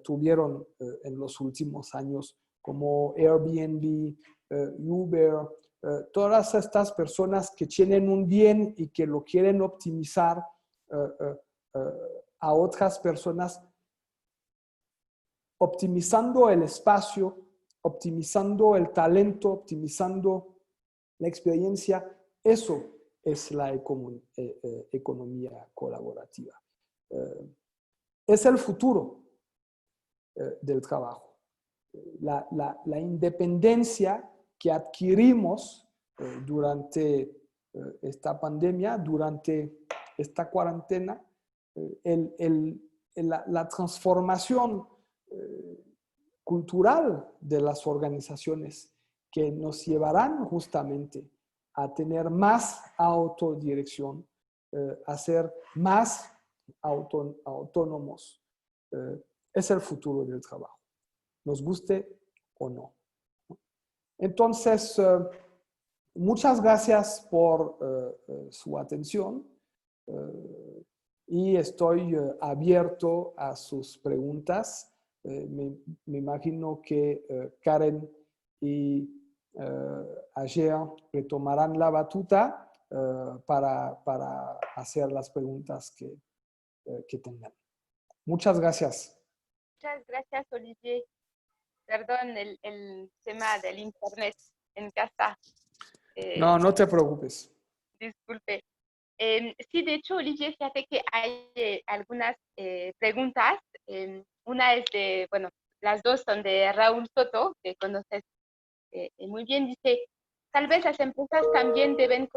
tuvieron en los últimos años, como Airbnb, Uber, todas estas personas que tienen un bien y que lo quieren optimizar a otras personas, optimizando el espacio, optimizando el talento, optimizando la experiencia, eso es la economía colaborativa. Es el futuro del trabajo. La independencia que adquirimos durante esta pandemia, durante esta cuarentena, la transformación cultural de las organizaciones que nos llevarán justamente a tener más autodirección, a ser más autónomos. Es el futuro del trabajo, nos guste o no. Entonces, muchas gracias por su atención y estoy abierto a sus preguntas. Me imagino que Karen y ayer retomarán la batuta para hacer las preguntas que tengan. Muchas gracias. Muchas gracias, Olivier. Perdón el tema del internet en casa. No te preocupes. Disculpe. Sí, de hecho, Olivier, fíjate que hay algunas preguntas. Una es de, bueno, las dos son de Raúl Soto, que conoces muy bien. Dice, tal vez las empresas también deben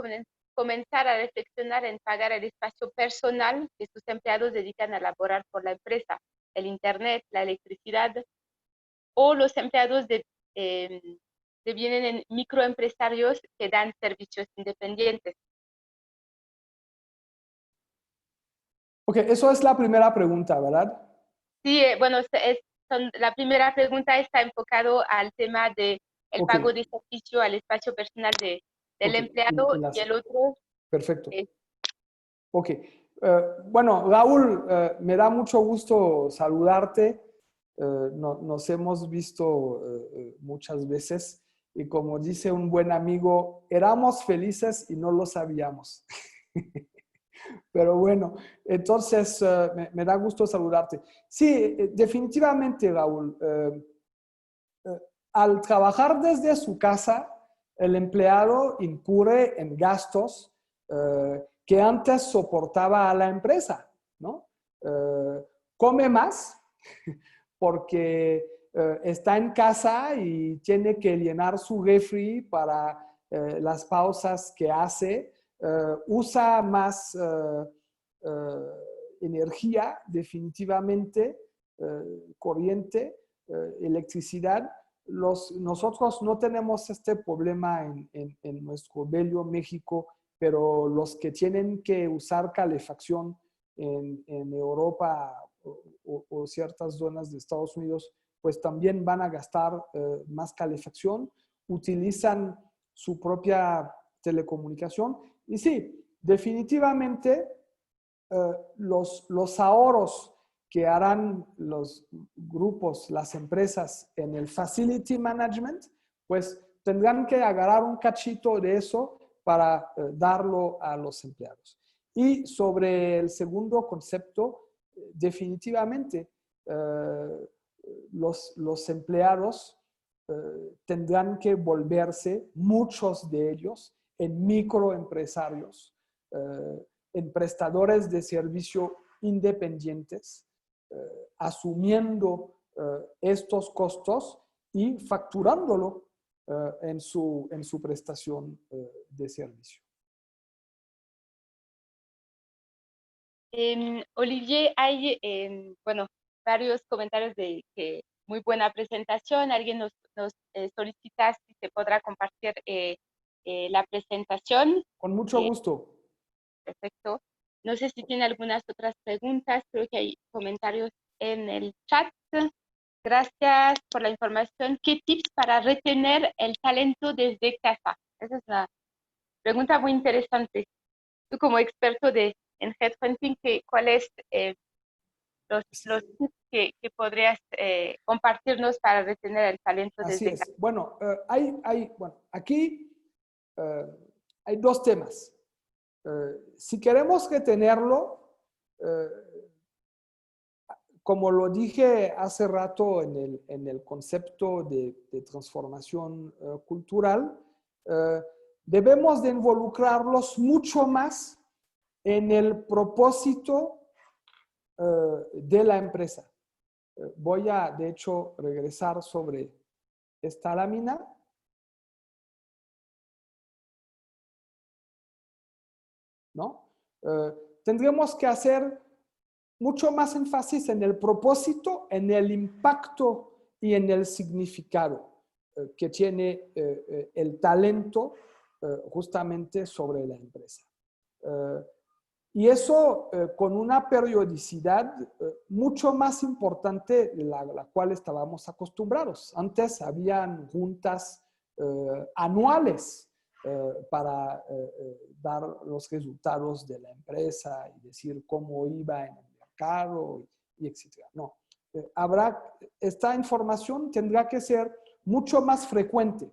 comenzar a reflexionar en pagar el espacio personal que sus empleados dedican a laborar por la empresa, el internet, la electricidad, o los empleados devienen en microempresarios que dan servicios independientes. Ok, eso es la primera pregunta, ¿verdad? Sí, bueno, la primera pregunta está enfocado al tema del pago de servicio al espacio personal del empleado y el otro. Perfecto. Ok. Bueno, Raúl, me da mucho gusto saludarte. Nos hemos visto muchas veces y como dice un buen amigo, éramos felices y no lo sabíamos. Pero bueno, entonces me da gusto saludarte. Sí, definitivamente, Raúl. Al trabajar desde su casa, el empleado incurre en gastos que antes soportaba a la empresa, ¿no? Come más porque está en casa y tiene que llenar su refri para las pausas que hace. Usa más energía definitivamente corriente, electricidad. Nosotros no tenemos este problema en nuestro bello México, pero los que tienen que usar calefacción en Europa o ciertas zonas de Estados Unidos, pues también van a gastar más calefacción, utilizan su propia telecomunicación. Y sí, definitivamente los ahorros que harán los grupos, las empresas en el facility management, pues tendrán que agarrar un cachito de eso para darlo a los empleados. Y sobre el segundo concepto, definitivamente los empleados tendrán que volverse, muchos de ellos, en microempresarios, en prestadores de servicio independientes, asumiendo estos costos y facturándolo en su prestación de servicio. Olivier, hay bueno, varios comentarios de que muy buena presentación. Alguien nos solicita si se podrá compartir la presentación. Con mucho gusto. Perfecto. No sé si tiene algunas otras preguntas. Creo que hay comentarios en el chat. Gracias por la información. ¿Qué tips para retener el talento desde casa? Esa es una pregunta muy interesante. Tú como experto en headhunting, ¿cuáles los tips que podrías compartirnos para retener el talento desde casa? Bueno, bueno, aquí hay dos temas. Si queremos retenerlo, como lo dije hace rato en el concepto de transformación cultural, debemos de involucrarlos mucho más en el propósito de la empresa. Voy a, de hecho, regresar sobre esta lámina. ¿No? Tendríamos que hacer mucho más énfasis en el propósito, en el impacto y en el significado que tiene el talento justamente sobre la empresa. Y eso con una periodicidad mucho más importante de la cual estábamos acostumbrados. Antes habían juntas anuales para dar los resultados de la empresa y decir cómo iba en el mercado y etcétera. No, esta información tendrá que ser mucho más frecuente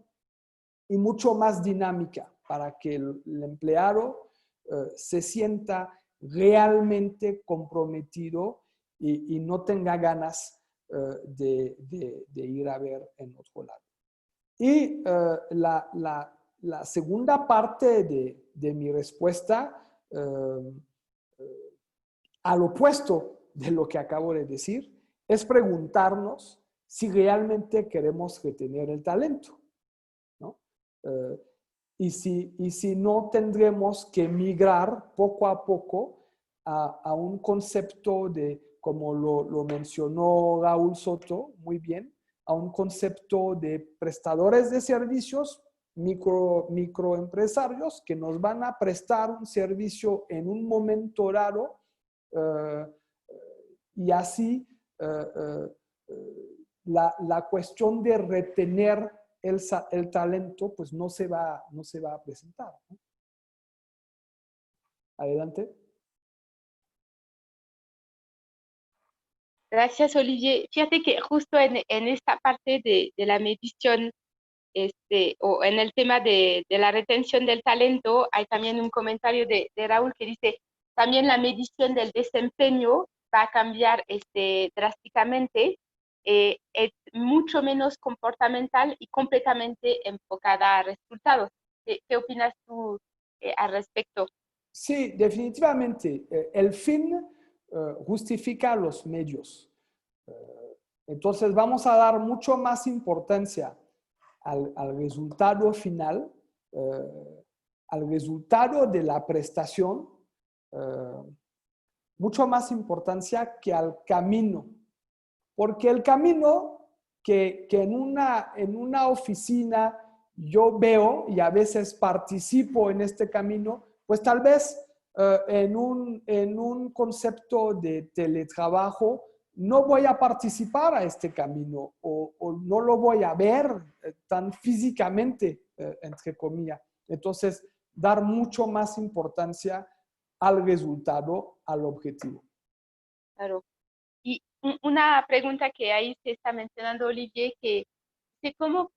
y mucho más dinámica para que el empleado se sienta realmente comprometido y no tenga ganas de ir a ver en otro lado. Y la segunda parte de mi respuesta, al opuesto de lo que acabo de decir, es preguntarnos si realmente queremos retener el talento, ¿no? Y si no, tendremos que migrar poco a poco a un concepto de, como lo mencionó Raúl Soto muy bien, a un concepto de prestadores de servicios, microempresarios que nos van a prestar un servicio en un momento dado y así la cuestión de retener el talento pues no se va a presentar, ¿no? Adelante. Gracias, Olivier. Fíjate que justo en esta parte de la medición o en el tema de la retención del talento, hay también un comentario de Raúl que dice, también la medición del desempeño va a cambiar drásticamente, es mucho menos comportamental y completamente enfocada a resultados. ¿Qué opinas tú al respecto? Sí, definitivamente. El fin justifica los medios. Entonces vamos a dar mucho más importancia al resultado final, al resultado de la prestación, mucho más importancia que al camino Porque el camino que en una oficina yo veo y a veces participo en este camino, pues tal vez en un concepto de teletrabajo no voy a participar a este camino o no lo voy a ver tan físicamente, entre comillas. Entonces, dar mucho más importancia al resultado, al objetivo. Claro. Y una pregunta que ahí se está mencionando, Olivier, que cómo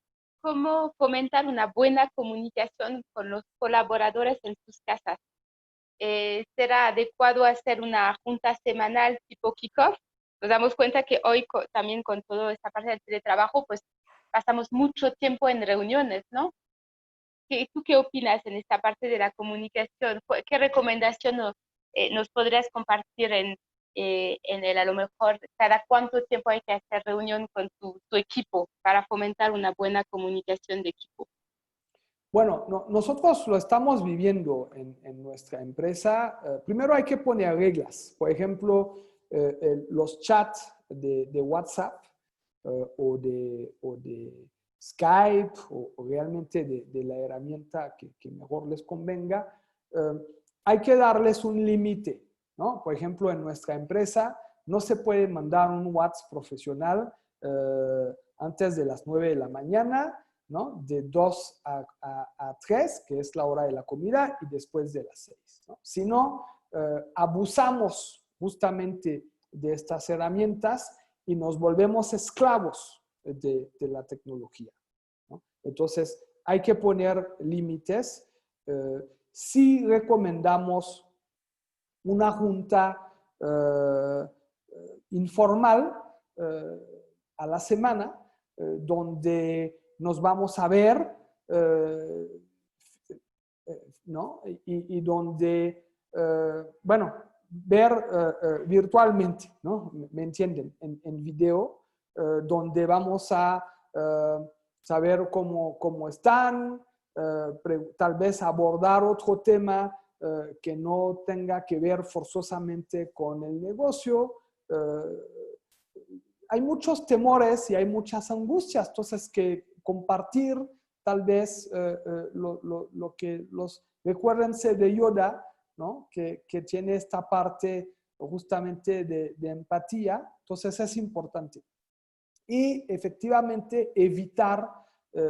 fomentar una buena comunicación con los colaboradores en sus casas. ¿Será adecuado hacer una junta semanal tipo kickoff? Nos damos cuenta que hoy también con toda esta parte del teletrabajo, pues pasamos mucho tiempo en reuniones, ¿no? ¿Tú qué opinas en esta parte de la comunicación? ¿Qué recomendación nos podrías compartir en el, a lo mejor, cada cuánto tiempo hay que hacer reunión con tu equipo para fomentar una buena comunicación de equipo? Bueno, nosotros lo estamos viviendo en nuestra empresa. Primero hay que poner reglas. Por ejemplo, los chats de WhatsApp o de Skype o realmente de la herramienta que mejor les convenga, hay que darles un límite, ¿no? Por ejemplo, en nuestra empresa no se puede mandar un WhatsApp profesional antes de las 9 de la mañana, ¿no? De 2 a 3, que es la hora de la comida, y después de las 6, ¿no? Si no, abusamos justamente de estas herramientas y nos volvemos esclavos de la tecnología, ¿no? Entonces, hay que poner límites. Sí recomendamos una junta informal a la semana, donde nos vamos a ver, ¿no? Y donde, bueno, ver virtualmente, ¿no? ¿Me entienden? En video, donde vamos a saber cómo están, tal vez abordar otro tema que no tenga que ver forzosamente con el negocio. Hay muchos temores y hay muchas angustias, entonces que compartir tal vez lo que recuérdense de Yoda, ¿no? Que tiene esta parte justamente de empatía, entonces es importante. Y efectivamente evitar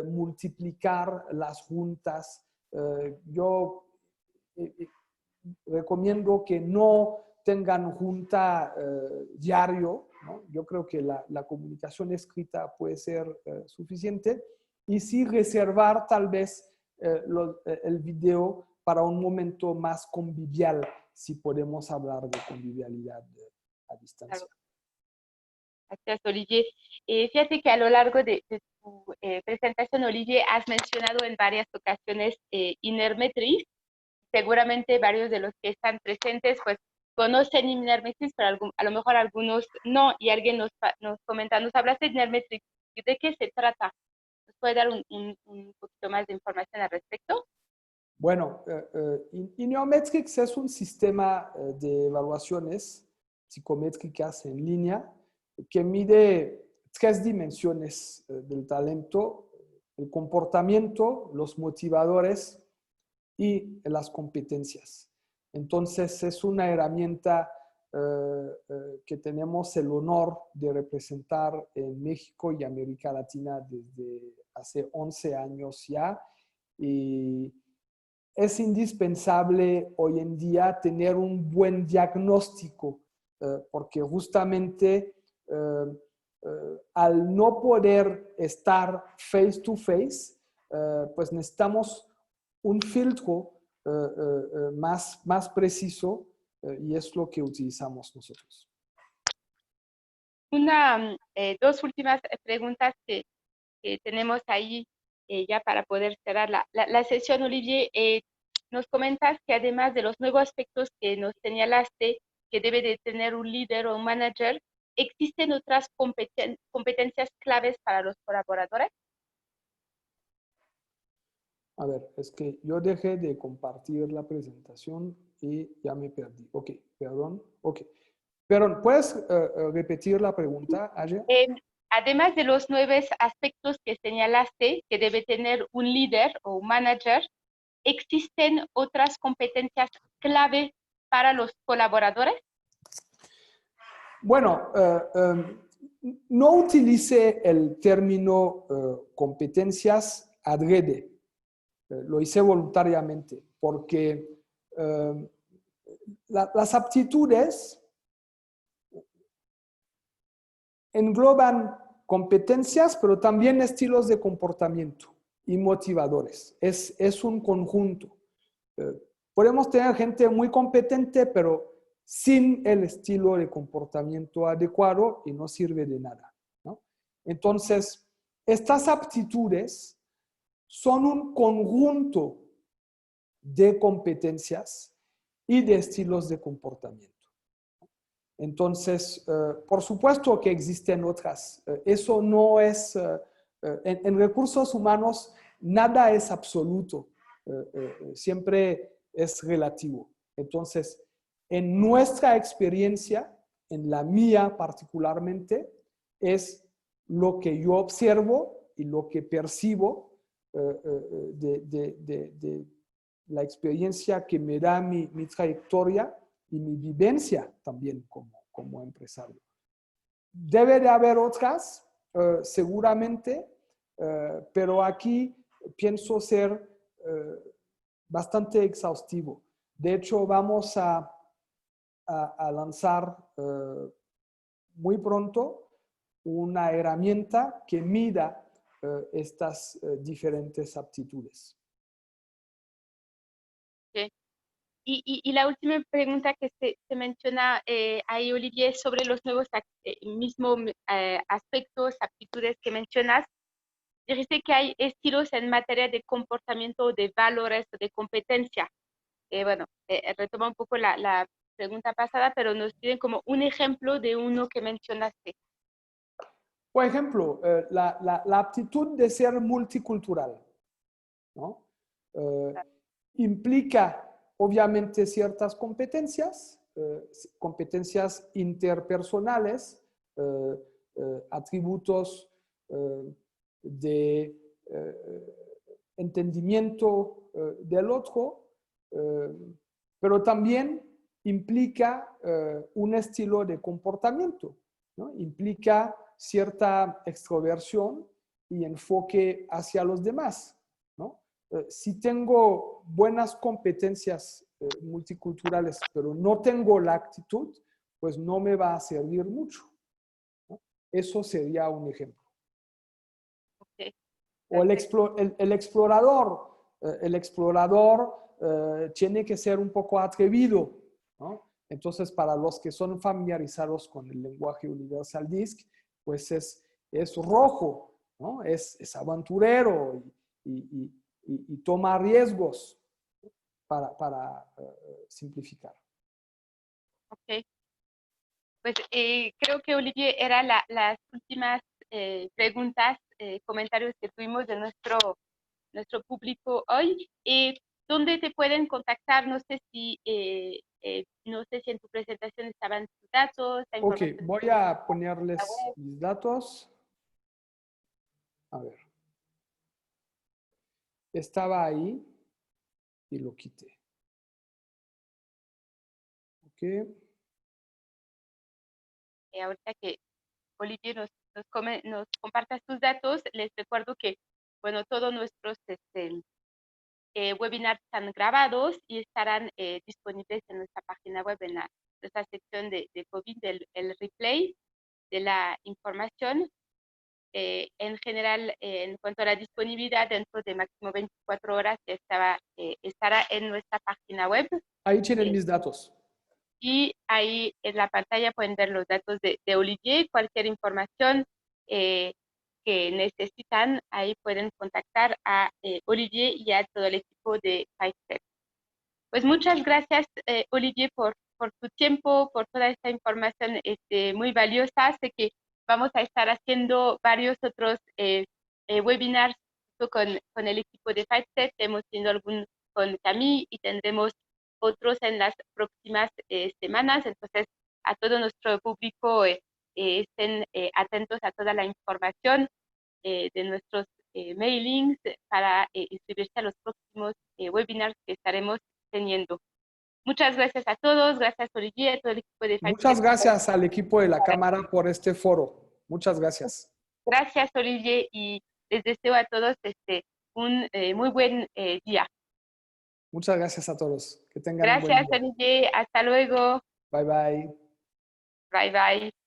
multiplicar las juntas. Yo recomiendo que no tengan junta diario, ¿no? Yo creo que la comunicación escrita puede ser suficiente y sí reservar tal vez el video para un momento más convivial, si podemos hablar de convivialidad a distancia. Claro. Gracias, Olivier. Fíjate que a lo largo de tu presentación, Olivier, has mencionado en varias ocasiones Inermetrix. Seguramente varios de los que están presentes pues conocen Inermetrix, pero a lo mejor algunos no, y alguien nos comenta, nos hablaste de Inermetrix, ¿de qué se trata? ¿Nos puede dar un poquito más de información al respecto? Bueno, Inermetrix es un sistema de evaluaciones psicométricas en línea que mide 3 dimensiones del talento: el comportamiento, los motivadores y las competencias. Entonces, es una herramienta que tenemos el honor de representar en México y América Latina desde hace 11 años ya. Y es indispensable hoy en día tener un buen diagnóstico, porque justamente al no poder estar face to face, pues necesitamos un filtro más preciso y es lo que utilizamos nosotros. Dos últimas preguntas que tenemos ahí ya para poder cerrar la sesión, Olivier. Nos comentas que además de los nuevos aspectos que nos señalaste, que debe de tener un líder o un manager, ¿existen otras competencias claves para los colaboradores? A ver, es que yo dejé de compartir la presentación y ya me perdí. Ok, perdón. Ok. Pero, ¿puedes repetir la pregunta, Aya? Además de los 9 aspectos que señalaste que debe tener un líder o un manager, ¿existen otras competencias clave para los colaboradores? Bueno, no utilice el término competencias adrede. Lo hice voluntariamente porque las aptitudes engloban competencias, pero también estilos de comportamiento y motivadores. Es un conjunto. Podemos tener gente muy competente, pero sin el estilo de comportamiento adecuado y no sirve de nada, ¿no? Entonces, estas aptitudes son un conjunto de competencias y de estilos de comportamiento. Entonces, por supuesto que existen otras. Eso no es, en recursos humanos, nada es absoluto. Siempre es relativo. Entonces, en nuestra experiencia, en la mía particularmente, es lo que yo observo y lo que percibo de la experiencia que me da mi trayectoria y mi vivencia también como empresario. Debe de haber otras, seguramente, pero aquí pienso ser bastante exhaustivo. De hecho, vamos a lanzar muy pronto una herramienta que mida estas diferentes aptitudes. Okay. Y la última pregunta que se menciona ahí, Olivier, sobre los nuevos mismos aspectos, aptitudes que mencionas. Dijiste que hay estilos en materia de comportamiento, de valores, de competencia. Bueno, retoma un poco la pregunta pasada, pero nos piden como un ejemplo de uno que mencionaste. Por ejemplo, la aptitud de ser multicultural, ¿no? Implica obviamente ciertas competencias, competencias interpersonales, atributos de entendimiento del otro, pero también implica un estilo de comportamiento, ¿no? Implica cierta extroversión y enfoque hacia los demás, ¿no? Si tengo buenas competencias multiculturales, pero no tengo la actitud, pues no me va a servir mucho, ¿no? Eso sería un ejemplo. Okay. O el explorador tiene que ser un poco atrevido, ¿no? Entonces, para los que son familiarizados con el lenguaje Universal DISC, pues es rojo, ¿no? Es aventurero y toma riesgos para simplificar. Ok. Pues creo que, Olivier, eran las últimas preguntas, comentarios que tuvimos de nuestro público hoy. ¿Dónde te pueden contactar? No sé si en tu presentación estaban tus datos. Ok, voy a ponerles mis datos. A ver. Estaba ahí y lo quité. Ok. Ahorita que Olivier nos compartas tus datos, les recuerdo que, bueno, todos nuestros webinars están grabados y estarán disponibles en nuestra página web, en nuestra sección de COVID, el replay de la información. En general, en cuanto a la disponibilidad, dentro de máximo 24 horas estará en nuestra página web. Ahí tienen mis datos. Y ahí en la pantalla pueden ver los datos de Olivier. Cualquier información que necesitan, ahí pueden contactar a Olivier y a todo el equipo de FiveStep. Pues muchas gracias, Olivier, por tu tiempo, por toda esta información muy valiosa. Sé que vamos a estar haciendo varios otros webinars con el equipo de FiveStep. Hemos tenido algún con Camille y tendremos otros en las próximas semanas. Entonces, a todo nuestro público estén atentos a toda la información de nuestros mailings para inscribirse a los próximos webinars que estaremos teniendo. Muchas gracias a todos, gracias Olivier, a todo el equipo de Muchas gracias al equipo de la Cámara por este foro. Muchas gracias. Gracias Olivier y les deseo a todos un muy buen día. Muchas gracias a todos. Que tengan Gracias un buen día. Olivier, hasta luego. Bye bye. Bye bye.